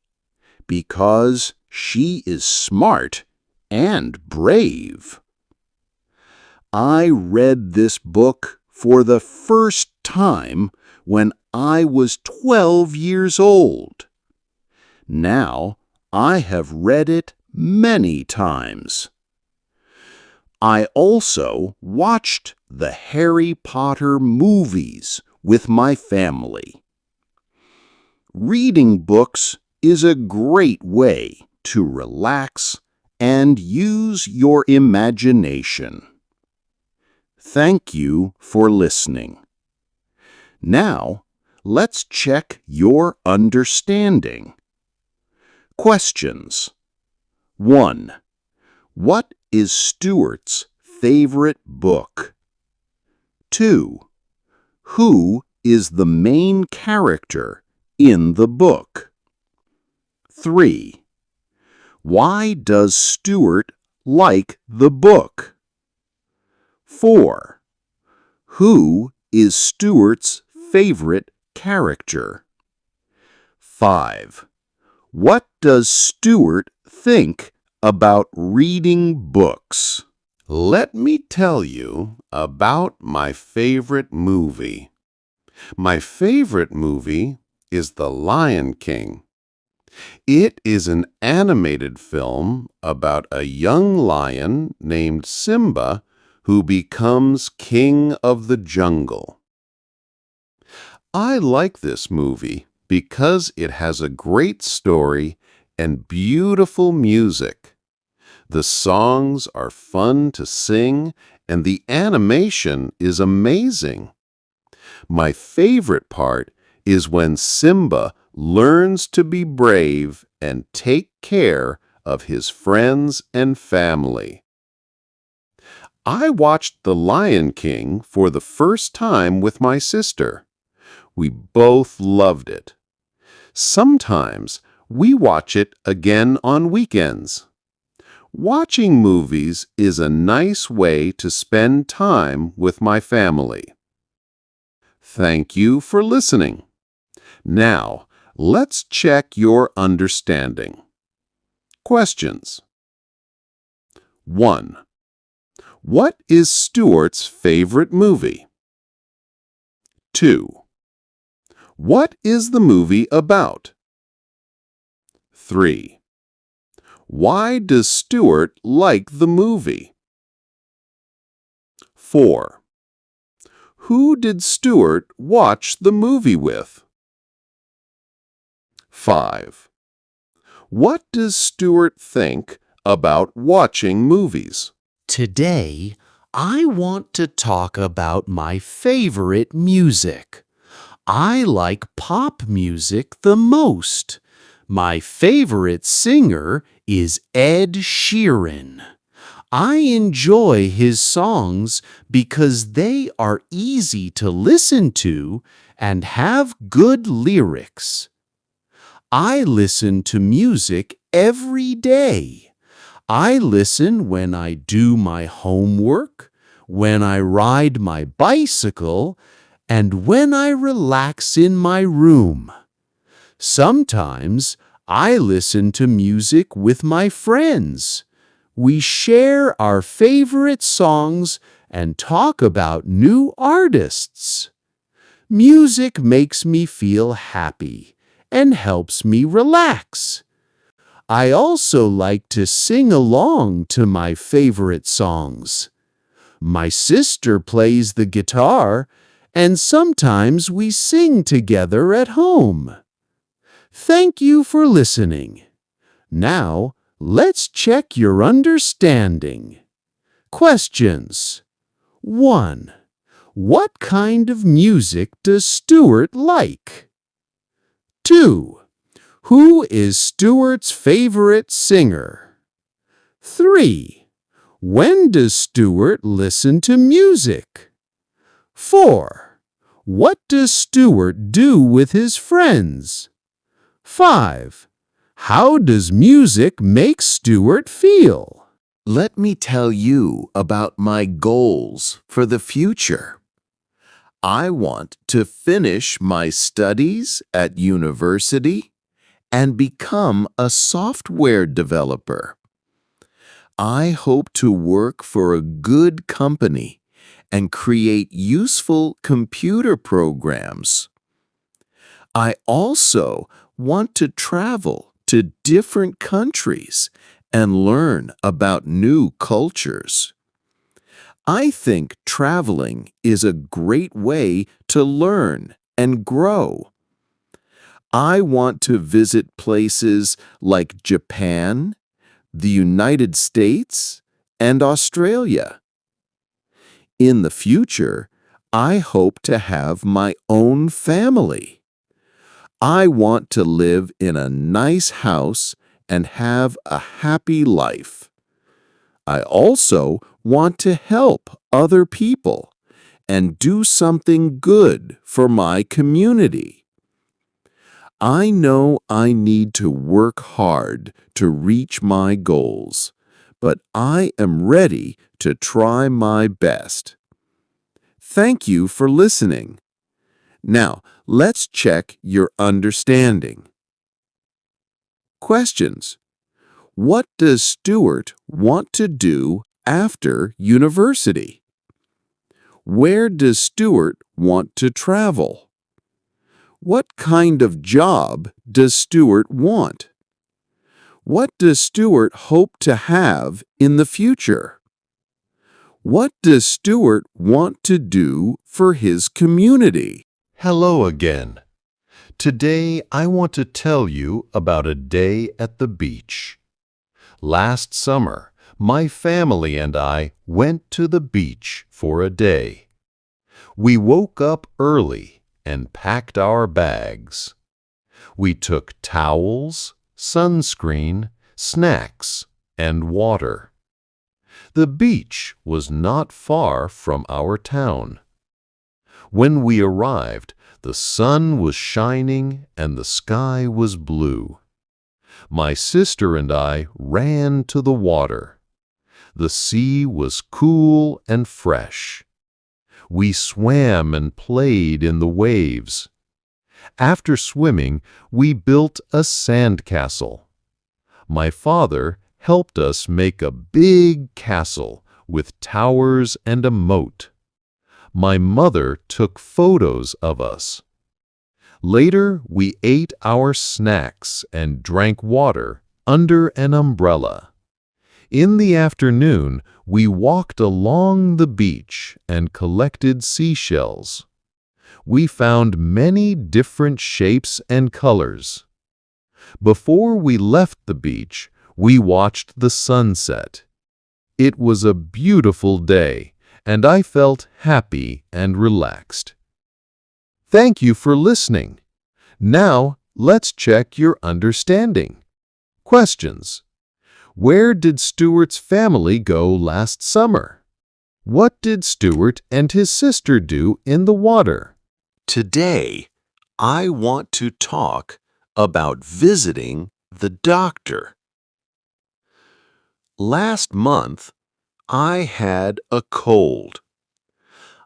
[SPEAKER 1] because she is smart and brave. I read this book for the first time when I was 12 years old. Now I have read it many times. I also watched the Harry Potter movies with my family. Reading books is a great way to relax and use your imagination. Thank you for listening. Now, let's check your understanding. Questions. 1. What is Stuart's favorite book? 2. Who is the main character in the book? 3. Why does Stuart like the book? 4. Who is Stuart's favorite character? 5. What does Stuart think about reading books?
[SPEAKER 5] Let me tell you about my favorite movie. My favorite movie is The Lion King. It is an animated film about a young lion named Simba who becomes king of the jungle. I like this movie because it has a great story and beautiful music. The songs are fun to sing and the animation is amazing. My favorite part is when Simba learns to be brave and take care of his friends and family. I watched The Lion King for the first time with my sister. We both loved it. Sometimes we watch it again on weekends. Watching movies is a nice way to spend time with my family. Thank you for listening. Now, let's check your understanding. Questions. 1. What is Stuart's favorite movie? 2. What is the movie about? 3. Why does Stuart like the movie? 4. Who did Stuart watch the movie with? 5. What does Stuart think about watching movies?
[SPEAKER 6] Today, I want to talk about my favorite music. I like pop music the most. My favorite singer is Ed Sheeran. I enjoy his songs because they are easy to listen to and have good lyrics. I listen to music every day. I listen when I do my homework, when I ride my bicycle, and when I relax in my room. Sometimes I listen to music with my friends. We share our favorite songs and talk about new artists. Music makes me feel happy and helps me relax. I also like to sing along to my favorite songs. My sister plays the guitar, and sometimes we sing together at home. Thank you for listening. Now, let's check your understanding. Questions. 1. What kind of music does Stuart like? 2. Who is Stuart's favorite singer? 3. When does Stuart listen to music? 4. What does Stuart do with his friends? 5. How does music make Stuart feel?
[SPEAKER 1] Let me tell you about my goals for the future. I want to finish my studies at university and become a software developer. I hope to work for a good company and create useful computer programs. I also want to travel to different countries and learn about new cultures. I think traveling is a great way to learn and grow. I want to visit places like Japan, the United States, and Australia. In the future, I hope to have my own family. I want to live in a nice house and have a happy life. I also want to help other people and do something good for my community. I know I need to work hard to reach my goals, but I am ready to try my best. Thank you for listening. Now, let's check your understanding. Questions.
[SPEAKER 3] What does Stuart want to do after university? Where does Stuart want to travel? What kind of job does Stuart want? What does Stuart hope to have in the future? What does Stuart want to do for his community?
[SPEAKER 2] Hello again. Today I want to tell you about a day at the beach. Last summer, my family and I went to the beach for a day. We woke up early and packed our bags. We took towels, sunscreen, snacks, and water. The beach was not far from our town. When we arrived, the sun was shining and the sky was blue. My sister and I ran to the water. The sea was cool and fresh. We swam and played in the waves. After swimming, we built a sandcastle. My father helped us make a big castle with towers and a moat. My mother took photos of us. Later, we ate our snacks and drank water under an umbrella. In the afternoon, we walked along the beach and collected seashells. We found many different shapes and colors. Before we left the beach, we watched the sunset. It was a beautiful day, and I felt happy and relaxed. Thank you for listening. Now, let's check your understanding. Questions. Where did Stuart's family go last summer? What did Stuart and his sister do in the water?
[SPEAKER 3] Today, I want to talk about visiting the doctor. Last month, I had a cold.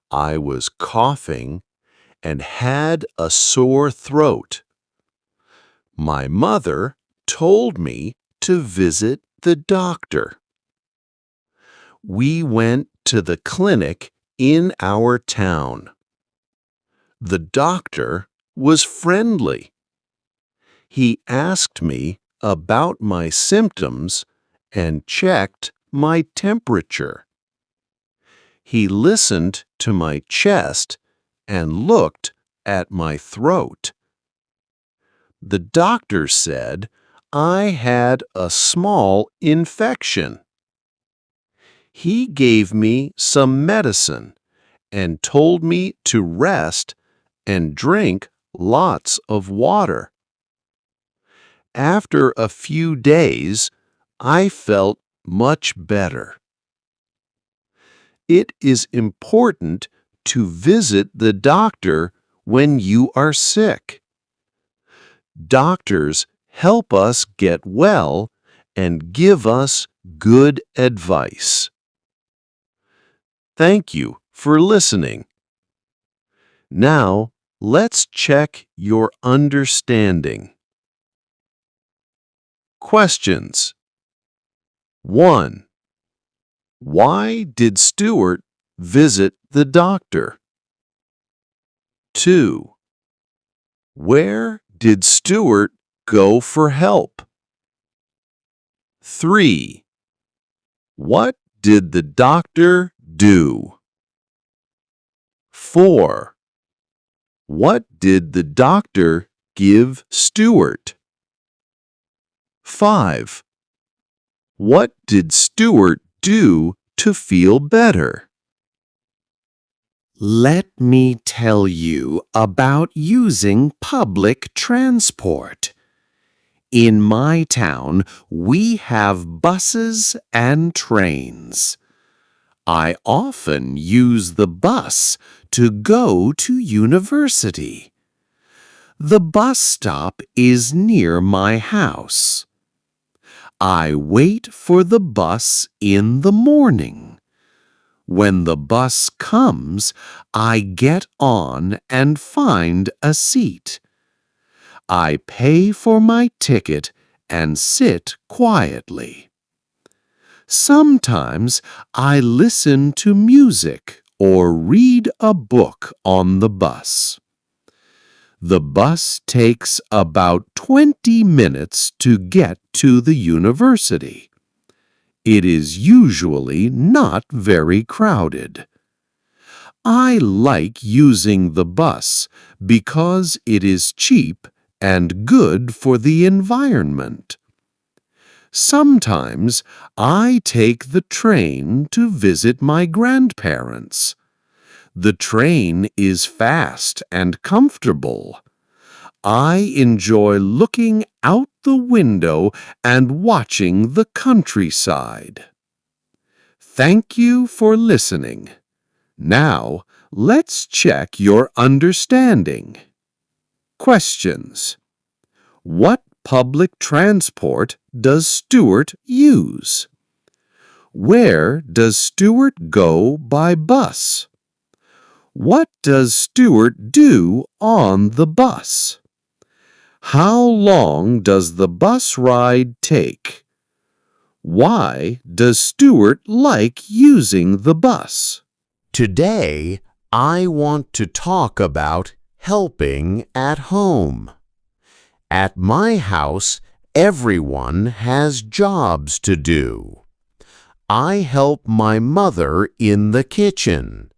[SPEAKER 3] I was coughing and had a sore throat. My mother told me to visit the doctor. We went to the clinic in our town. The doctor was friendly. He asked me about my symptoms and checked my temperature. He listened to my chest and looked at my throat. The doctor said I had a small infection. He gave me some medicine and told me to rest and drink lots of water. After a few days, I felt much better. It is important to visit the doctor when you are sick. Doctors help us get well and give us good advice. Thank you for listening. Now, let's check your understanding. Questions. 1. Why did Stuart visit the doctor? 2. Where did Stuart go for help? 3. What did the doctor do? 4. What did the doctor give Stuart? 5. What did Stuart do to feel better?
[SPEAKER 6] Let me tell you about using public transport. In my town, we have buses and trains. I often use the bus to go to university. The bus stop is near my house. I wait for the bus in the morning. When the bus comes, I get on and find a seat. I pay for my ticket and sit quietly. Sometimes I listen to music or read a book on the bus. The bus takes about 20 minutes to get to the university. It is usually not very crowded. I like using the bus because it is cheap and good for the environment. Sometimes I take the train to visit my grandparents. The train is fast and comfortable. I enjoy looking out the window and watching the countryside. Thank you for listening. Now, let's check your understanding. Questions. What public transport does Stuart use? Where does Stuart go by bus? What does Stuart do on the bus? How long does the bus ride take? Why does Stuart like using the bus?
[SPEAKER 5] Today, I want to talk about helping at home. At my house, everyone has jobs to do. I help my mother in the kitchen.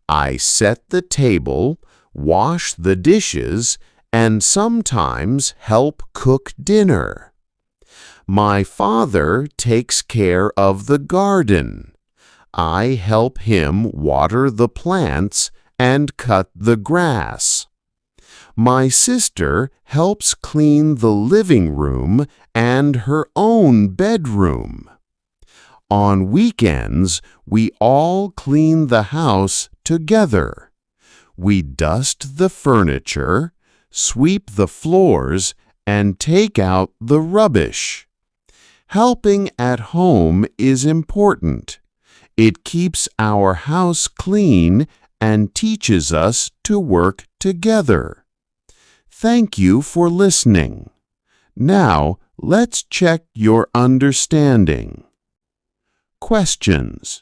[SPEAKER 5] I set the table, wash the dishes, and sometimes help cook dinner. My father takes care of the garden. I help him water the plants and cut the grass. My sister helps clean the living room and her own bedroom. On weekends, we all clean the house together. We dust the furniture, sweep the floors, and take out the rubbish. Helping at home is important. It keeps our house clean and teaches us to work together. Thank you for listening. Now, let's check your understanding. Questions.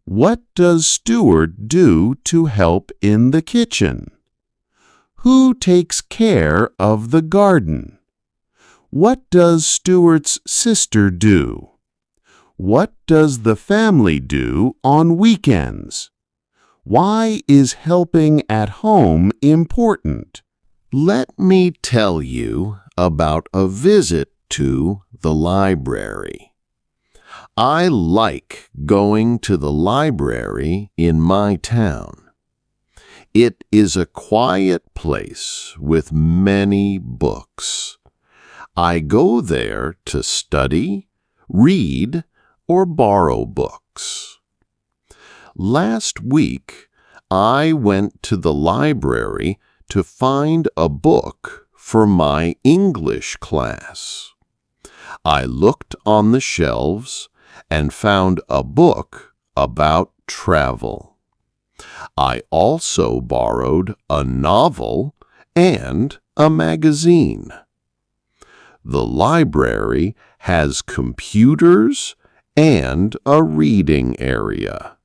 [SPEAKER 5] What does Stuart do to help in the kitchen? Who takes care of the garden? What does Stuart's sister do? What does the family do on weekends? Why is helping at home important?
[SPEAKER 1] Let me tell you about a visit to the library. I like going to the library in my town. It is a quiet place with many books. I go there to study, read, or borrow books. Last week, I went to the library to find a book for my English class. I looked on the shelves and found a book about travel. I also borrowed a novel and a magazine. The library has computers and a reading area.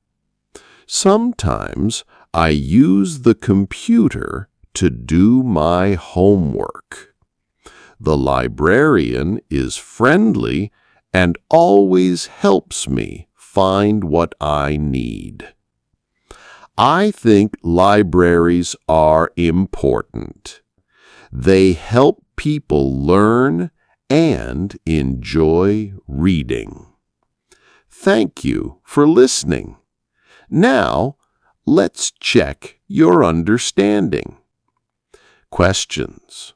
[SPEAKER 1] Sometimes I use the computer to do my homework. The librarian is friendly and always helps me find what I need. I think libraries are important. They help people learn and enjoy reading. Thank you for listening. Now, let's check your understanding. Questions.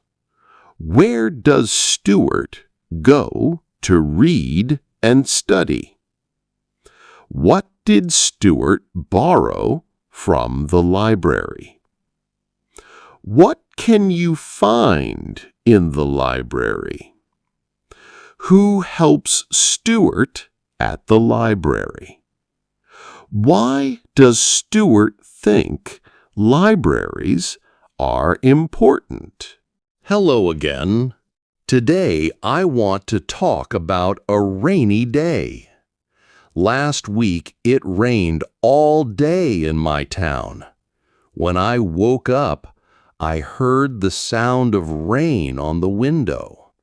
[SPEAKER 1] Where does Stuart go to read and study? What did Stuart borrow from the library? What can you find in the library? Who helps Stuart at the library? Why does Stuart think libraries are important?
[SPEAKER 2] Hello again. Today, I want to talk about a rainy day. Last week, it rained all day in my town. When I woke up, I heard the sound of rain on the window.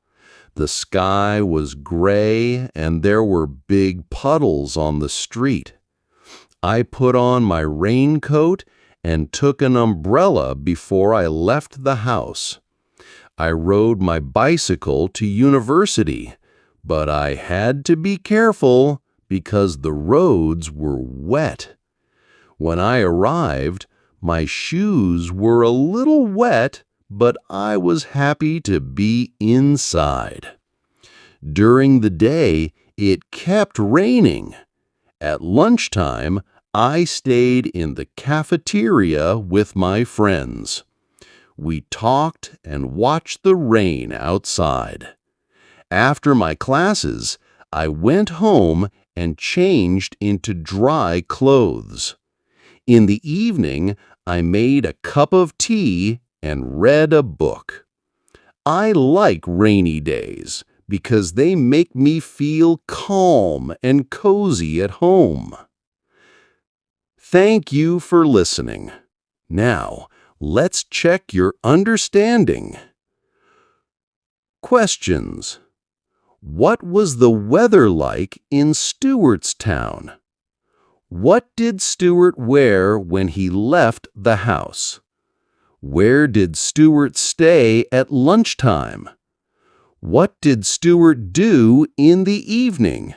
[SPEAKER 2] The sky was gray and there were big puddles on the street. I put on my raincoat and took an umbrella before I left the house. I rode my bicycle to university, but I had to be careful because the roads were wet. When I arrived, my shoes were a little wet, but I was happy to be inside. During the day, it kept raining. At lunchtime, I stayed in the cafeteria with my friends. We talked and watched the rain outside. After my classes, I went home and changed into dry clothes. In the evening, I made a cup of tea and read a book. I like rainy days because they make me feel calm and cozy at home. Thank you for listening. Now, let's check your understanding. Questions. What was the weather like in Stuart's town? What did Stuart wear when he left the house? Where did Stuart stay at lunchtime? What did Stuart do in the evening?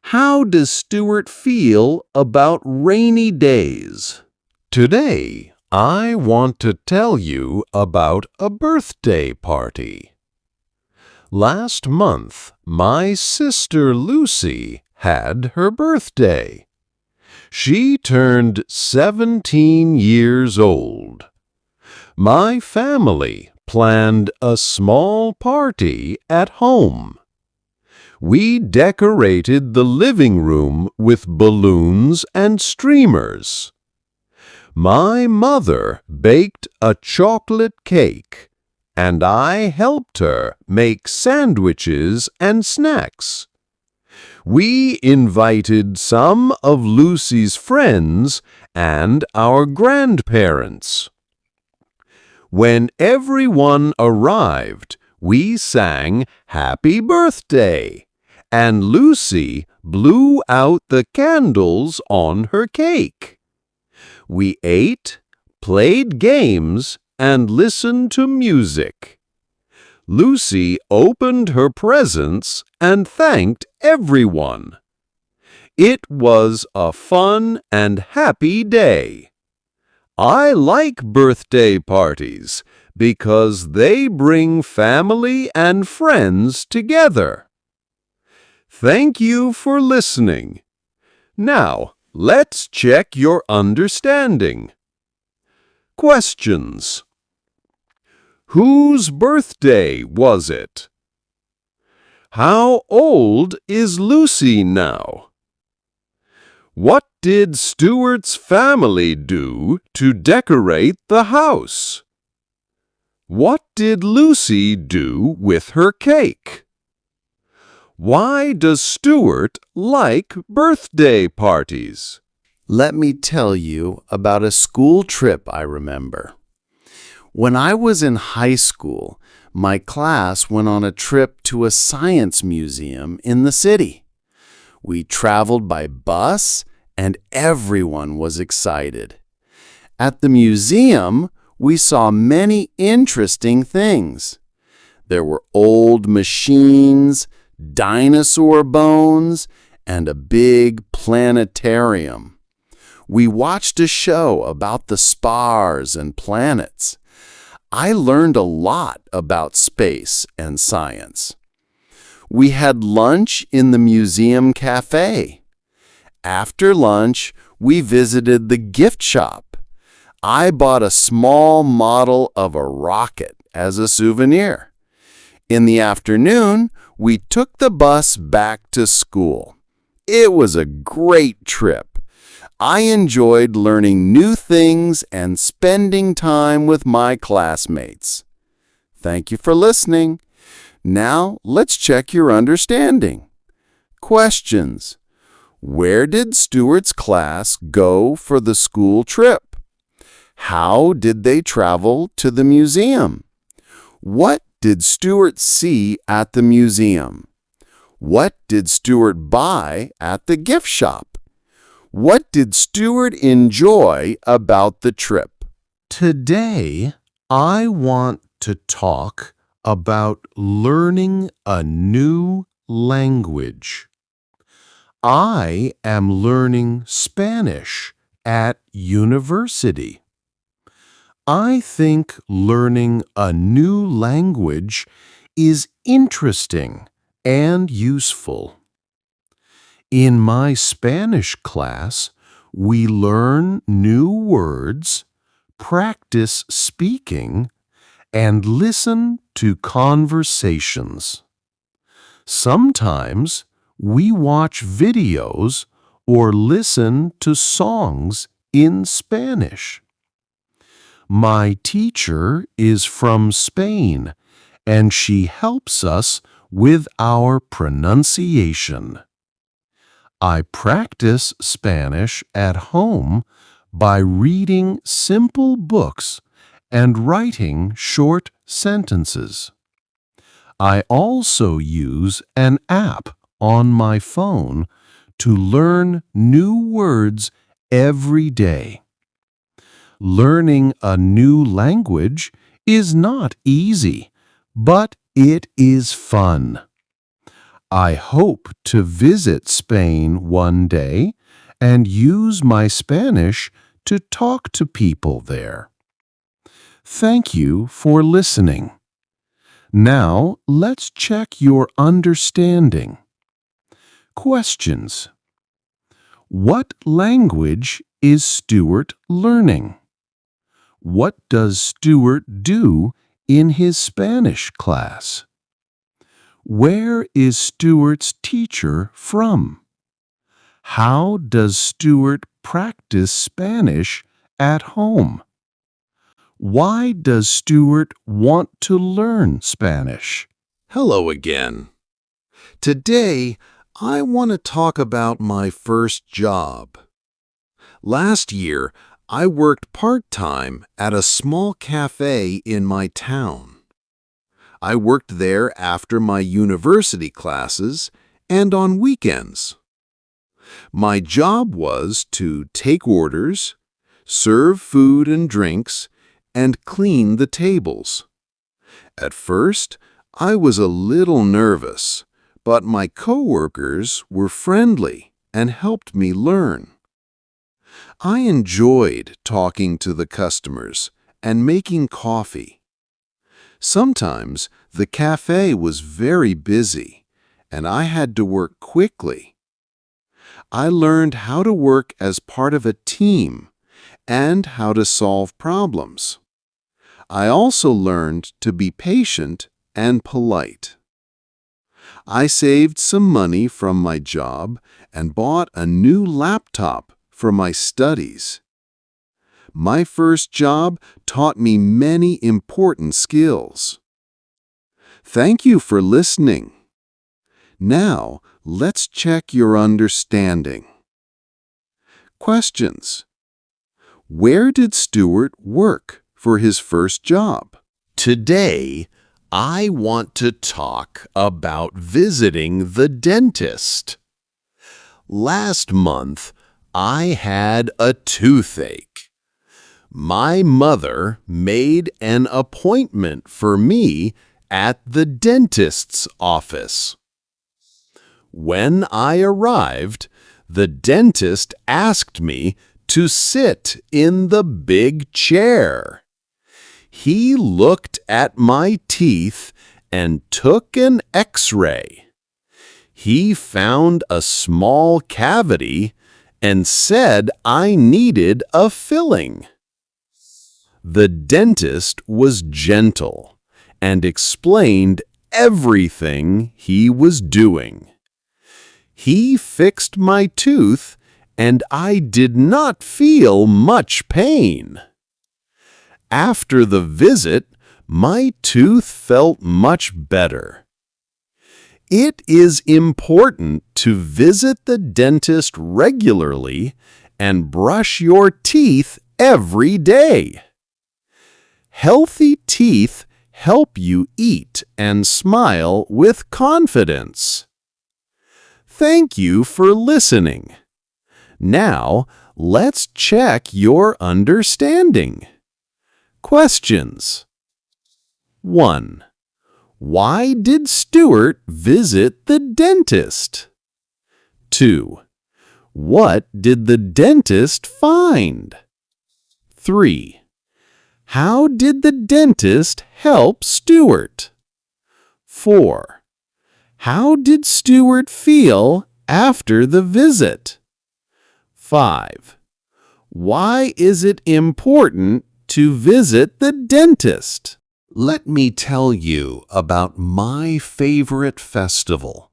[SPEAKER 2] How does Stuart feel about rainy days?
[SPEAKER 3] Today, I want to tell you about a birthday party. Last month, my sister Lucy had her birthday. She turned 17 years old. My family planned a small party at home. We decorated the living room with balloons and streamers. My mother baked a chocolate cake, and I helped her make sandwiches and snacks. We invited some of Lucy's friends and our grandparents. When everyone arrived, we sang Happy Birthday, and Lucy blew out the candles on her cake. We ate, played games, and listened to music. Lucy opened her presents and thanked everyone. It was a fun and happy day. I like birthday parties because they bring family and friends together. Thank you for listening. Now, let's check your understanding. Questions. Whose birthday was it? How old is Lucy now? What did Stuart's family do to decorate the house? What did Lucy do with her cake? Why does Stuart like birthday parties?
[SPEAKER 6] Let me tell you about a school trip I remember. When I was in high school, my class went on a trip to a science museum in the city. We traveled by bus, and everyone was excited. At the museum, we saw many interesting things. There were old machines, dinosaur bones, and a big planetarium. We watched a show about the stars and planets. I learned a lot about space and science. We had lunch in the museum cafe. After lunch, we visited the gift shop. I bought a small model of a rocket as a souvenir. In the afternoon, we took the bus back to school. It was a great trip. I enjoyed learning new things and spending time with my classmates. Thank you for listening.
[SPEAKER 5] Now, let's check your understanding. Questions. Where did Stuart's class go for the school trip? How did they travel to the museum? What did Stuart see at the museum? What did Stuart buy at the gift shop? What did Stuart enjoy about the trip?
[SPEAKER 6] Today, I want to talk about learning a new language. I am learning Spanish at university. I think learning a new language is interesting and useful. In my Spanish class, we learn new words, practice speaking, and listen to conversations. Sometimes we watch videos or listen to songs in Spanish. My teacher is from Spain, and she helps us with our pronunciation. I practice Spanish at home by reading simple books and writing short sentences. I also use an app on my phone to learn new words every day. Learning a new language is not easy, but it is fun. I hope to visit Spain one day and use my Spanish to talk to people there. Thank you for listening. Now, let's check your understanding. Questions. What language is Stuart learning? What does Stuart do in his Spanish class? Where is Stuart's teacher from? How does Stuart practice Spanish at home? Why does Stuart want to learn Spanish?
[SPEAKER 4] Hello again. Today, I want to talk about my first job. Last year, I worked part-time at a small cafe in my town. I worked there after my university classes and on weekends. My job was to take orders, serve food and drinks, and clean the tables. At first, I was a little nervous, but my coworkers were friendly and helped me learn. I enjoyed talking to the customers and making coffee. Sometimes the cafe was very busy, and I had to work quickly. I learned how to work as part of a team and how to solve problems. I also learned to be patient and polite. I saved some money from my job and bought a new laptop for my studies. My first job taught me many important skills. Thank you for listening. Now, let's check your understanding. Questions. Where did Stuart work for his first job?
[SPEAKER 6] Today, I want to talk about visiting the dentist. Last month, I had a toothache. My mother made an appointment for me at the dentist's office. When I arrived, the dentist asked me to sit in the big chair. He looked at my teeth and took an X-ray. He found a small cavity and said I needed a filling. The dentist was gentle and explained everything he was doing. He fixed my tooth, and I did not feel much pain. After the visit, my tooth felt much better,
[SPEAKER 3] It is important to visit the dentist regularly and brush your teeth every day. Healthy teeth help you eat and smile with confidence. Thank you for listening. Now, let's check your understanding. Questions. 1. Why did Stuart visit the dentist? 2. What did the dentist find? 3. How did the dentist help Stuart? 4. How did Stuart feel after the visit? 5. Why is it important to visit the dentist?
[SPEAKER 2] Let me tell you about my favorite festival.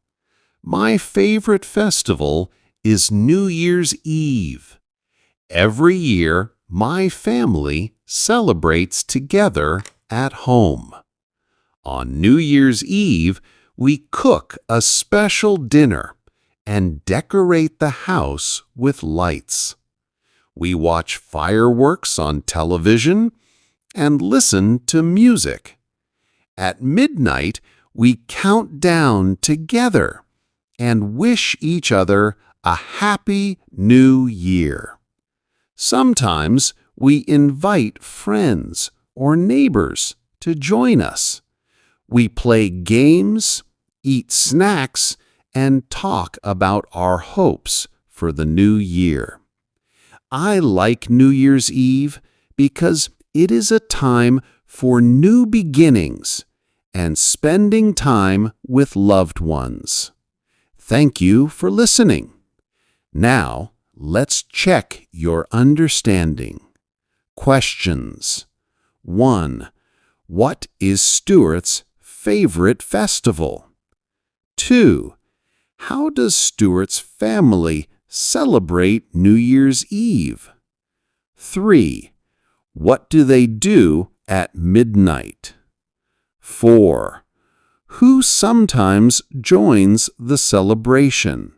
[SPEAKER 2] My favorite festival is New Year's Eve. Every year, my family celebrates together at home. On New Year's Eve, we cook a special dinner and decorate the house with lights. We watch fireworks on television and listen to music. At midnight, we count down together and wish each other a happy new year. Sometimes we invite friends or neighbors to join us. We play games, eat snacks, and talk about our hopes for the new year. I like New Year's Eve because it is a time for new beginnings and spending time with loved ones. Thank you for listening. Now, let's check your understanding. Questions. 1. What is Stuart's favorite festival? 2. How does Stuart's family celebrate New Year's Eve? 3. What do they do at midnight? 4. Who sometimes joins the celebration?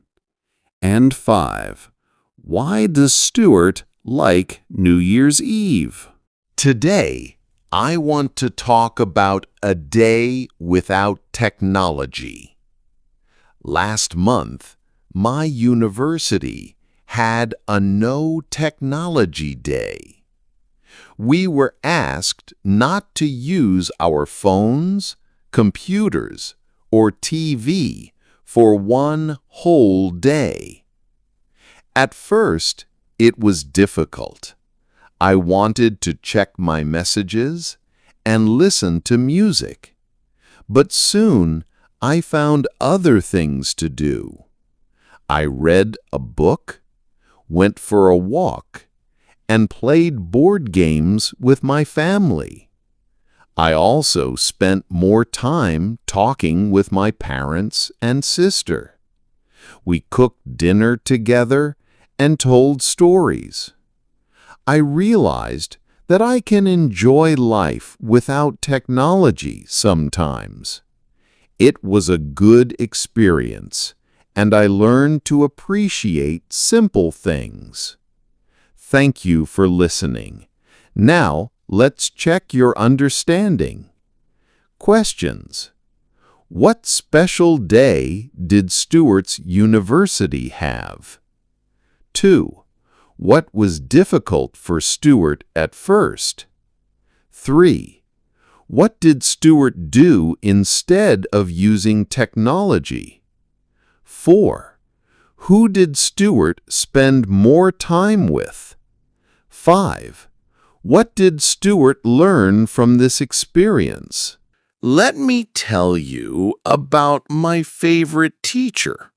[SPEAKER 2] And 5. Why does Stuart like New Year's Eve?
[SPEAKER 1] Today, I want to talk about a day without technology. Last month, my university had a no technology day. We were asked not to use our phones, computers, or TV for one whole day. At first, it was difficult. I wanted to check my messages and listen to music. But soon, I found other things to do. I read a book, went for a walk, and played board games with my family. I also spent more time talking with my parents and sister. We cooked dinner together and told stories. I realized that I can enjoy life without technology sometimes. It was a good experience, and I learned to appreciate simple things. Thank you for listening. Now, let's check your understanding. Questions. What special day did Stuart's university have? 2. What was difficult for Stuart at first? 3. What did Stuart do instead of using technology? 4. Who did Stuart spend more time with? 5. What did Stuart learn from this experience? Let me tell you about my favorite teacher.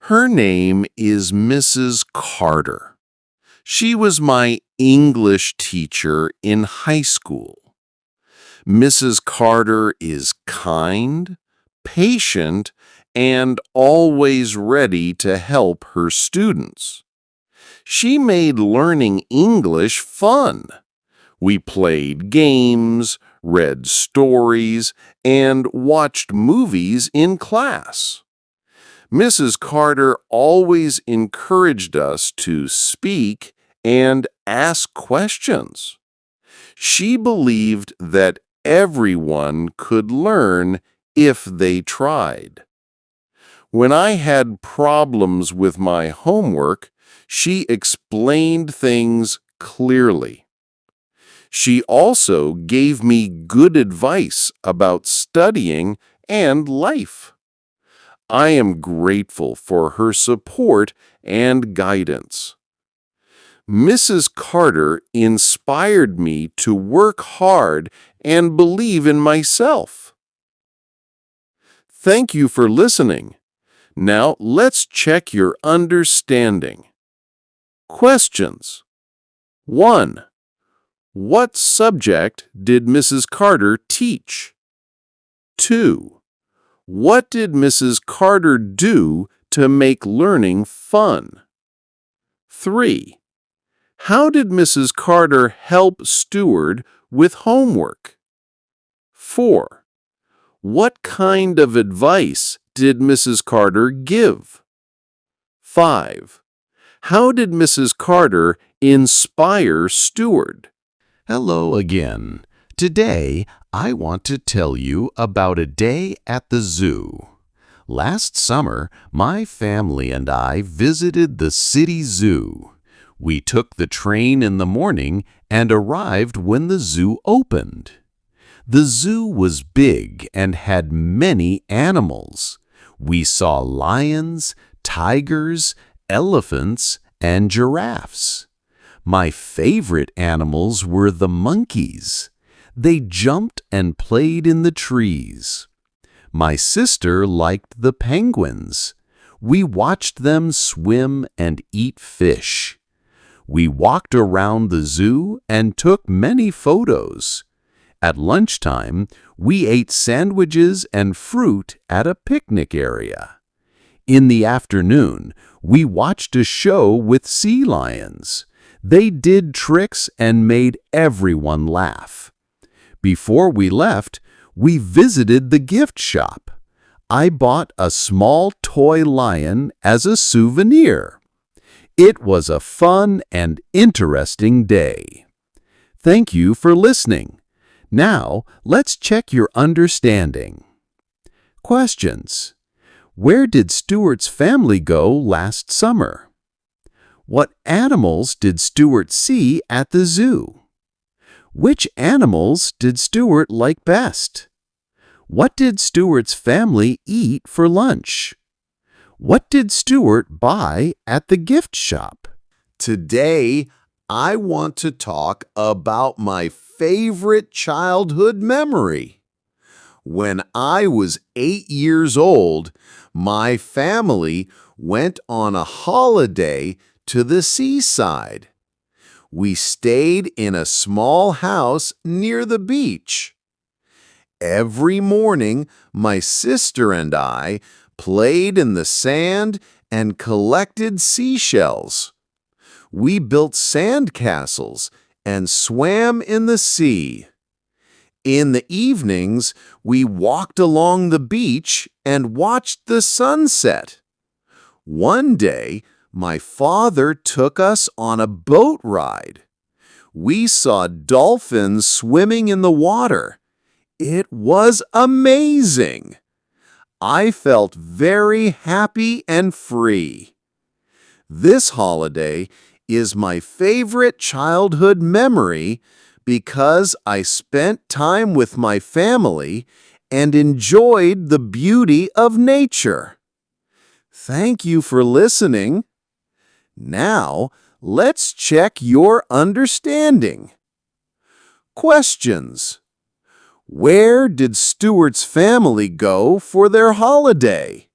[SPEAKER 1] Her name is Mrs. Carter. She was my English teacher in high school. Mrs. Carter is kind, patient, and always ready to help her students. She made learning English fun. We played games, read stories, and watched movies in class. Mrs. Carter always encouraged us to speak and ask questions. She believed that everyone could learn if they tried. When I had problems with my homework, she explained things clearly. She also gave me good advice about studying and life. I am grateful for her support and guidance. Mrs. Carter inspired me to work hard and believe in myself. Thank you for listening. Now let's check your understanding. Questions. 1. What subject did Mrs. Carter teach? 2. What did Mrs. Carter do to make learning fun? 3. How did Mrs. Carter help Stuart with homework? 4. What kind of advice did Mrs. Carter give? 5. How did Mrs. Carter inspire Stuart?
[SPEAKER 6] Hello again. Today, I want to tell you about a day at the zoo. Last summer, my family and I visited the city zoo. We took the train in the morning and arrived when the zoo opened. The zoo was big and had many animals. We saw lions, tigers, elephants, and giraffes. My favorite animals were the monkeys. They jumped and played in the trees. My sister liked the penguins. We watched them swim and eat fish. We walked around the zoo and took many photos. At lunchtime, we ate sandwiches and fruit at a picnic area. In the afternoon, we watched a show with sea lions. They did tricks and made everyone laugh. Before we left, we visited the gift shop. I bought a small toy lion as a souvenir. It was a fun and interesting day. Thank you for listening. Now, let's check your understanding. Questions. Where did Stuart's family go last summer? What animals did Stuart see at the zoo? Which animals did Stuart like best? What did Stuart's family eat for lunch? What did Stuart buy at the gift shop?
[SPEAKER 1] Today, I want to talk about my favorite childhood memory. When I was 8 years old, my family went on a holiday to the seaside. We stayed in a small house near the beach. Every morning, my sister and I played in the sand and collected seashells. We built sand castles and swam in the sea. In the evenings, we walked along the beach and watched the sunset. One day, my father took us on a boat ride. We saw dolphins swimming in the water. It was amazing. I felt very happy and free. This holiday is my favorite childhood memory because I spent time with my family and enjoyed the beauty of nature. Thank you for listening. Now, let's check your understanding. Questions. Where did Stuart's family go for their holiday?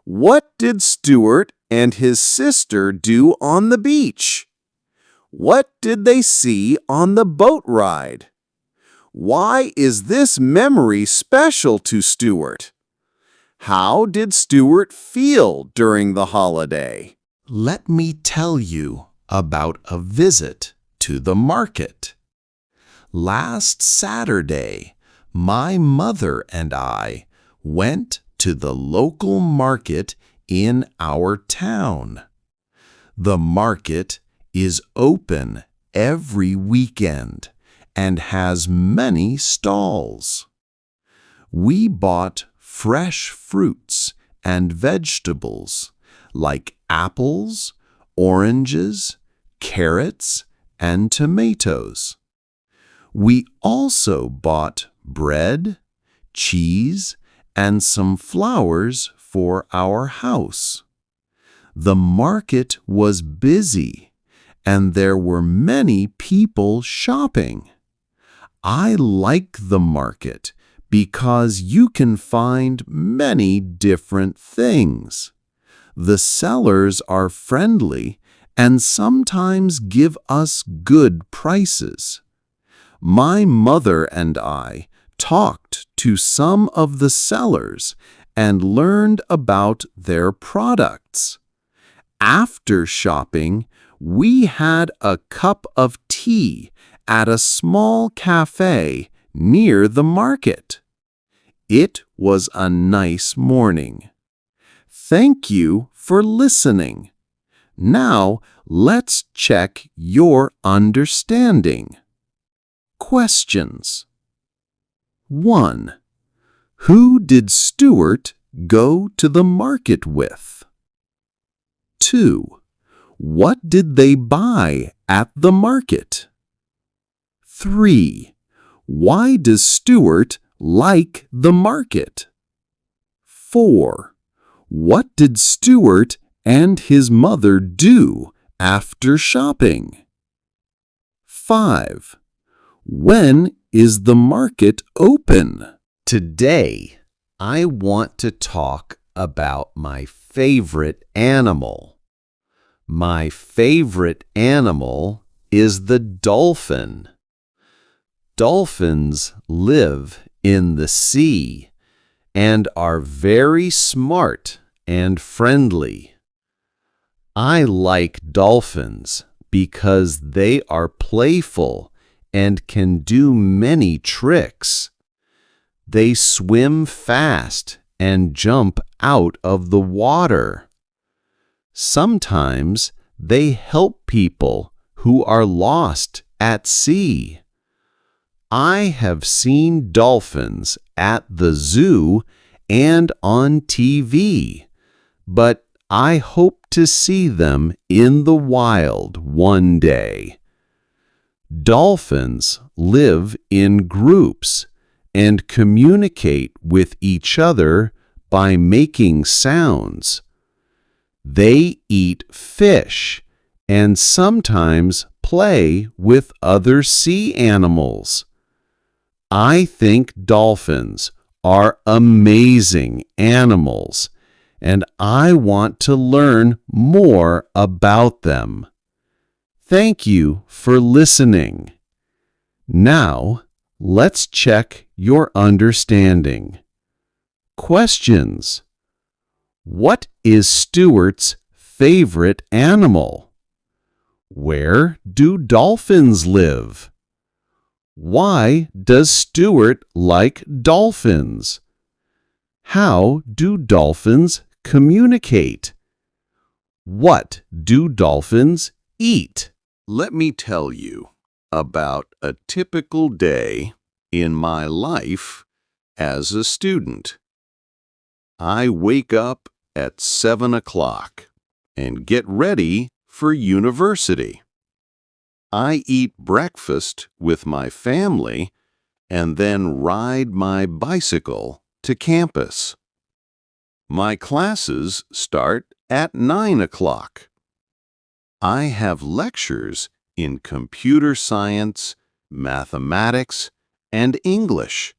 [SPEAKER 1] What did Stuart and his sister do on the beach? What did they see on the boat ride? Why is this memory special to Stuart? How did Stuart feel during the holiday?
[SPEAKER 6] Let me tell you about a visit to the market.
[SPEAKER 4] Last Saturday, my mother and I went to the local market in our town. The market is open every weekend and has many stalls. We bought fresh fruits and vegetables like apples, oranges, carrots, and tomatoes. We also bought bread, cheese, and some flowers for our house. The market was busy, and there were many people shopping. I like the market because you can find many different things. The sellers are friendly and sometimes give us good prices. My mother and I talked to some of the sellers and learned about their products. After shopping, we had a cup of tea at a small cafe near the market. It was a nice morning. Thank you for listening. Now, let's check your understanding. Questions. 1. Who did Stuart go to the market with? 2. What did they buy at the market? 3. Why does Stuart like the market? 4. What did Stuart and his mother do after shopping? 5. When is the market open?
[SPEAKER 6] Today, I want to talk about my favorite animal. My favorite animal is the dolphin. Dolphins live in the sea and are very smart and friendly. I like dolphins because they are playful and can do many tricks. They swim fast and jump out of the water. Sometimes they help people who are lost at sea. I have seen dolphins at the zoo and on TV, but I hope to see them in the wild one day. Dolphins live in groups and communicate with each other by making sounds. They eat fish and sometimes play with other sea animals. I think dolphins are amazing animals, and I want to learn more about them. Thank you for listening. Now, let's check your understanding. Questions. What is Stuart's favorite animal? Where do dolphins live? Why does Stuart like dolphins? How do dolphins communicate? What do dolphins eat?
[SPEAKER 1] Let me tell you about a typical day in my life as a student. I wake up at 7 o'clock and get ready for university. I eat breakfast with my family and then ride my bicycle to campus. My classes start at 9 o'clock. I have lectures in computer science, mathematics, and English.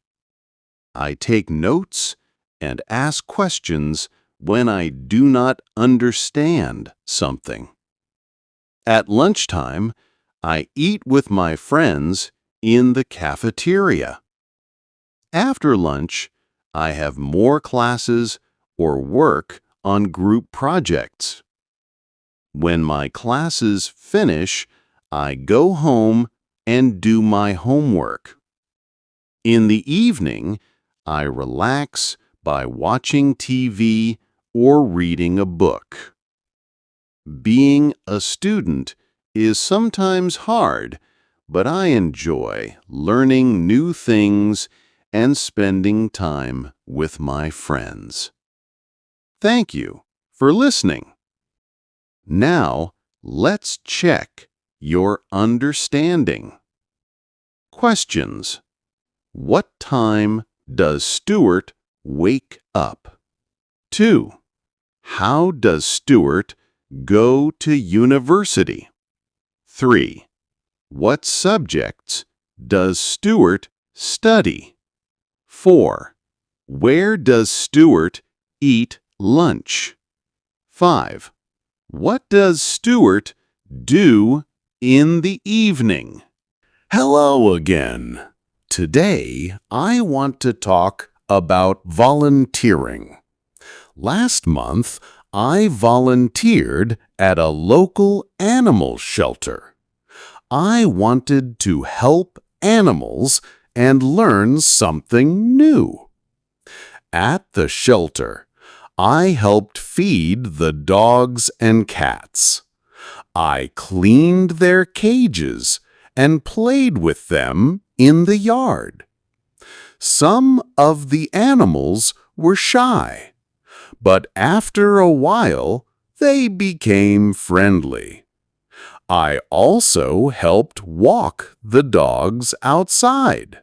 [SPEAKER 1] I take notes and ask questions when I do not understand something. At lunchtime, I eat with my friends in the cafeteria. After lunch, I have more classes or work on group projects. When my classes finish, I go home
[SPEAKER 3] and do my homework. In the evening, I relax by watching TV or reading a book. Being a student is sometimes hard, but I enjoy learning new things and spending time with my friends. Thank you for listening. Now, let's check your understanding. Questions. What time does Stuart wake up? 2. How does Stuart go to university? 3. What subjects does Stuart study? 4. Where does Stuart eat lunch? 5. What does Stuart do in the evening? Hello again. Today, I want to talk about volunteering. Last month, I volunteered at a local animal shelter. I wanted to help animals and learn something new. At the shelter, I helped feed the dogs and cats. I cleaned their cages and played with them in the yard. Some of the animals were shy, but after a while, they became friendly. I also helped walk the dogs outside.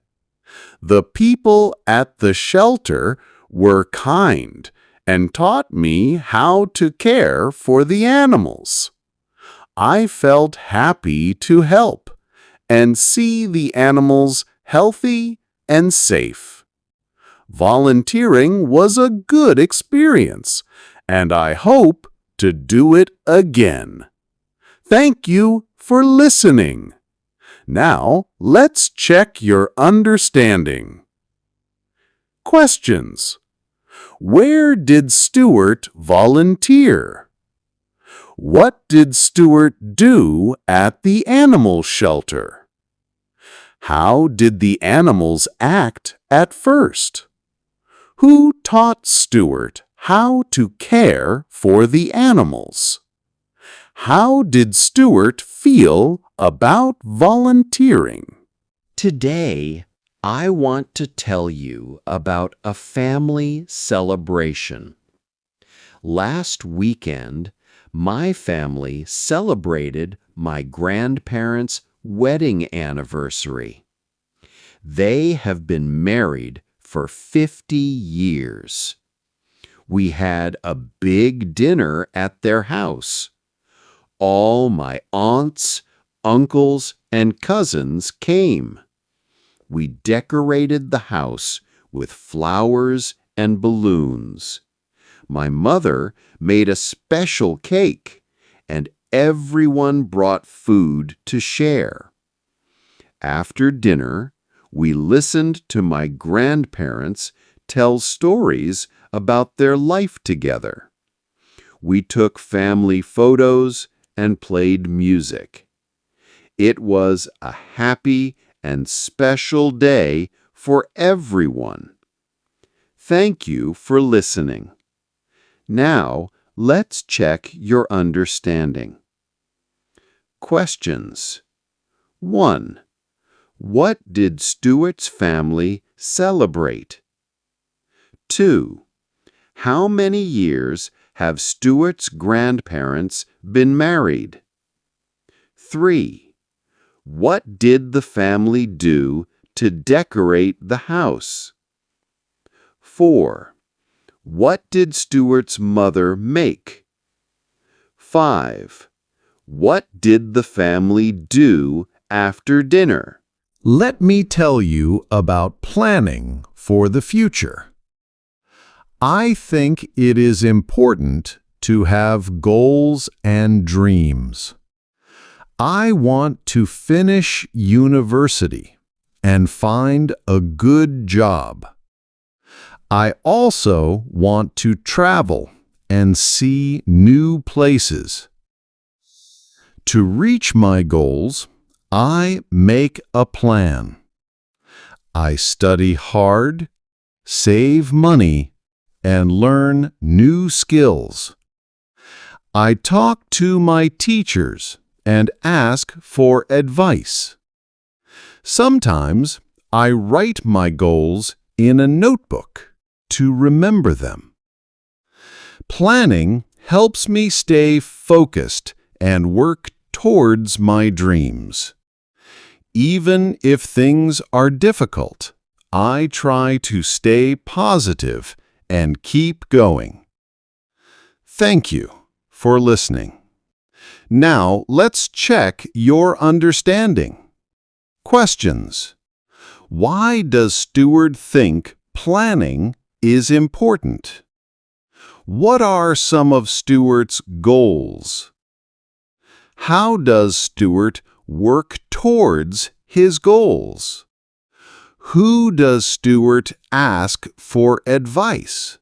[SPEAKER 3] The people at the shelter were kind and taught me how to care for the animals. I felt happy to help and see the animals healthy and safe. Volunteering was a good experience, and I hope to do it again. Thank you for listening. Now, let's check your understanding. Questions. Where did Stuart volunteer? What did Stuart do at the animal shelter? How did the animals act at first? Who taught Stuart how to care for the animals? How did Stuart feel about volunteering? Today, I want to tell you about a family celebration. Last weekend, my family celebrated my grandparents' wedding anniversary. They have been married for 50 years. We had a big dinner at their house. All my aunts, uncles, and cousins came. We decorated the house with flowers and balloons. My mother made a special cake, and everyone brought food to share. After dinner, we listened to my grandparents tell stories about their life together. We took family photos and played music. It was a happy and special day for everyone. Thank you for listening. Now, let's check your understanding. Questions. 1. What did Stuart's family celebrate? 2. How many years have Stuart's grandparents been married? 3. What did the family do to decorate the house? 4. What did Stuart's mother make? 5. What did the family do after dinner?
[SPEAKER 4] Let me tell you about planning for the future. I think it is important to have goals and dreams. I want to finish university and find a good job. I also want to travel and see new places. To reach my goals, I make a plan. I study hard, save money, and learn new skills. I talk to my teachers and ask for advice. Sometimes I write my goals in a notebook to remember them. Planning helps me stay focused and work towards my dreams. Even if things are difficult, I try to stay positive and keep going. Thank you for listening. Now let's check your understanding. Questions. Why does Stuart think planning is important? What are some of Stuart's goals? How does Stuart work towards his goals? Who does Stuart ask for advice?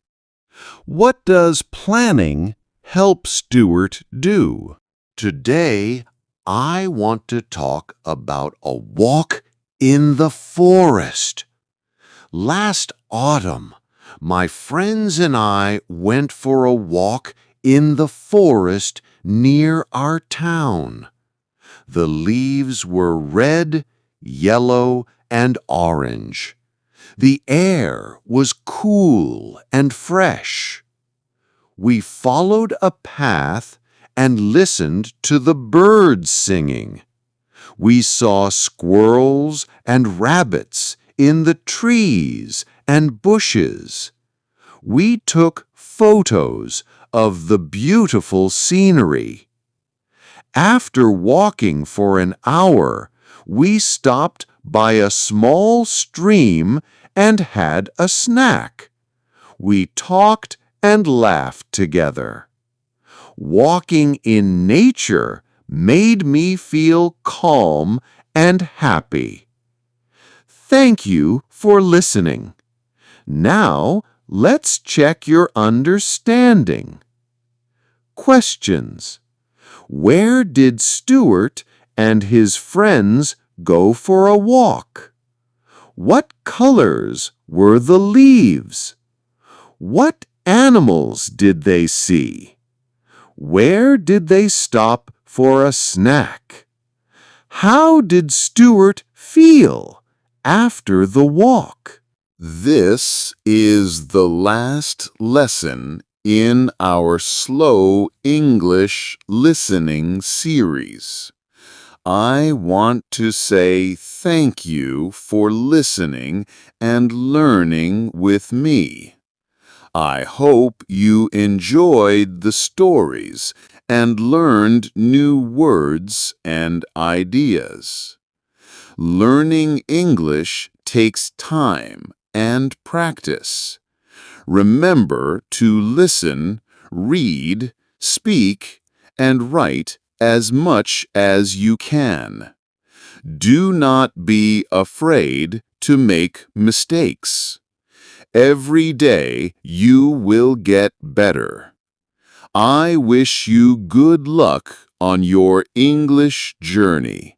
[SPEAKER 4] What does planning help Stuart do?
[SPEAKER 1] Today, I want to talk about a walk in the forest. Last autumn, my friends and I went for a walk in the forest near our town. The leaves were red, yellow, and orange. The air was cool and fresh. We followed a path and listened to the birds singing. We saw squirrels and rabbits in the trees and bushes. We took photos of the beautiful scenery. After walking for an hour, we stopped by a small stream and had a snack. We talked and laughed together. Walking in nature made me feel calm and happy. Thank you for listening. Now, let's check your understanding. Questions. Where did Stuart and his friends go for a walk? What colors were the leaves? What animals did they see? Where did they stop for a snack? How did Stuart feel after the walk?
[SPEAKER 5] This is the last lesson in our slow English listening series. I want to say thank you for listening and learning with me. I hope you enjoyed the stories and learned new words and ideas. Learning English takes time and practice. Remember to listen, read, speak, and write as much as you can. Do not be afraid to make mistakes. Every day you will get better. I wish you good luck on your English journey.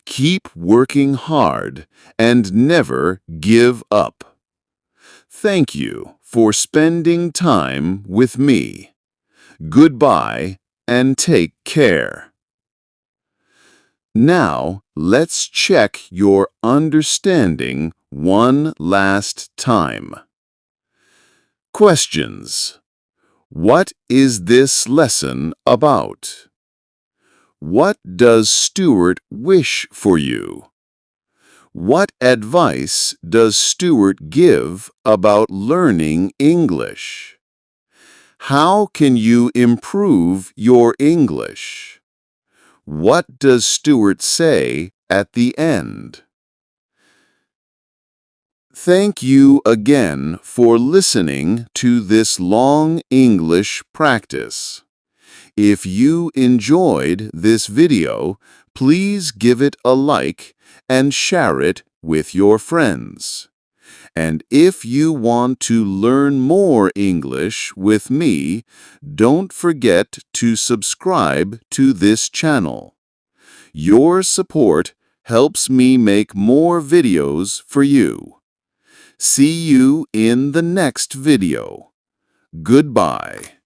[SPEAKER 5] Keep working hard and never give up. Thank you for spending time with me. Goodbye and take care. Now, let's check your understanding one last time. Questions. What is this lesson about? What does Stuart wish for you? What advice does Stuart give about learning English? How can you improve your English? What does Stuart say at the end? Thank you again for listening to this long English practice. If you enjoyed this video, please give it a like and share it with your friends. And if you want to learn more English with me, don't forget to subscribe to this channel. Your support
[SPEAKER 3] helps me make more videos for you. See you in the next video. Goodbye.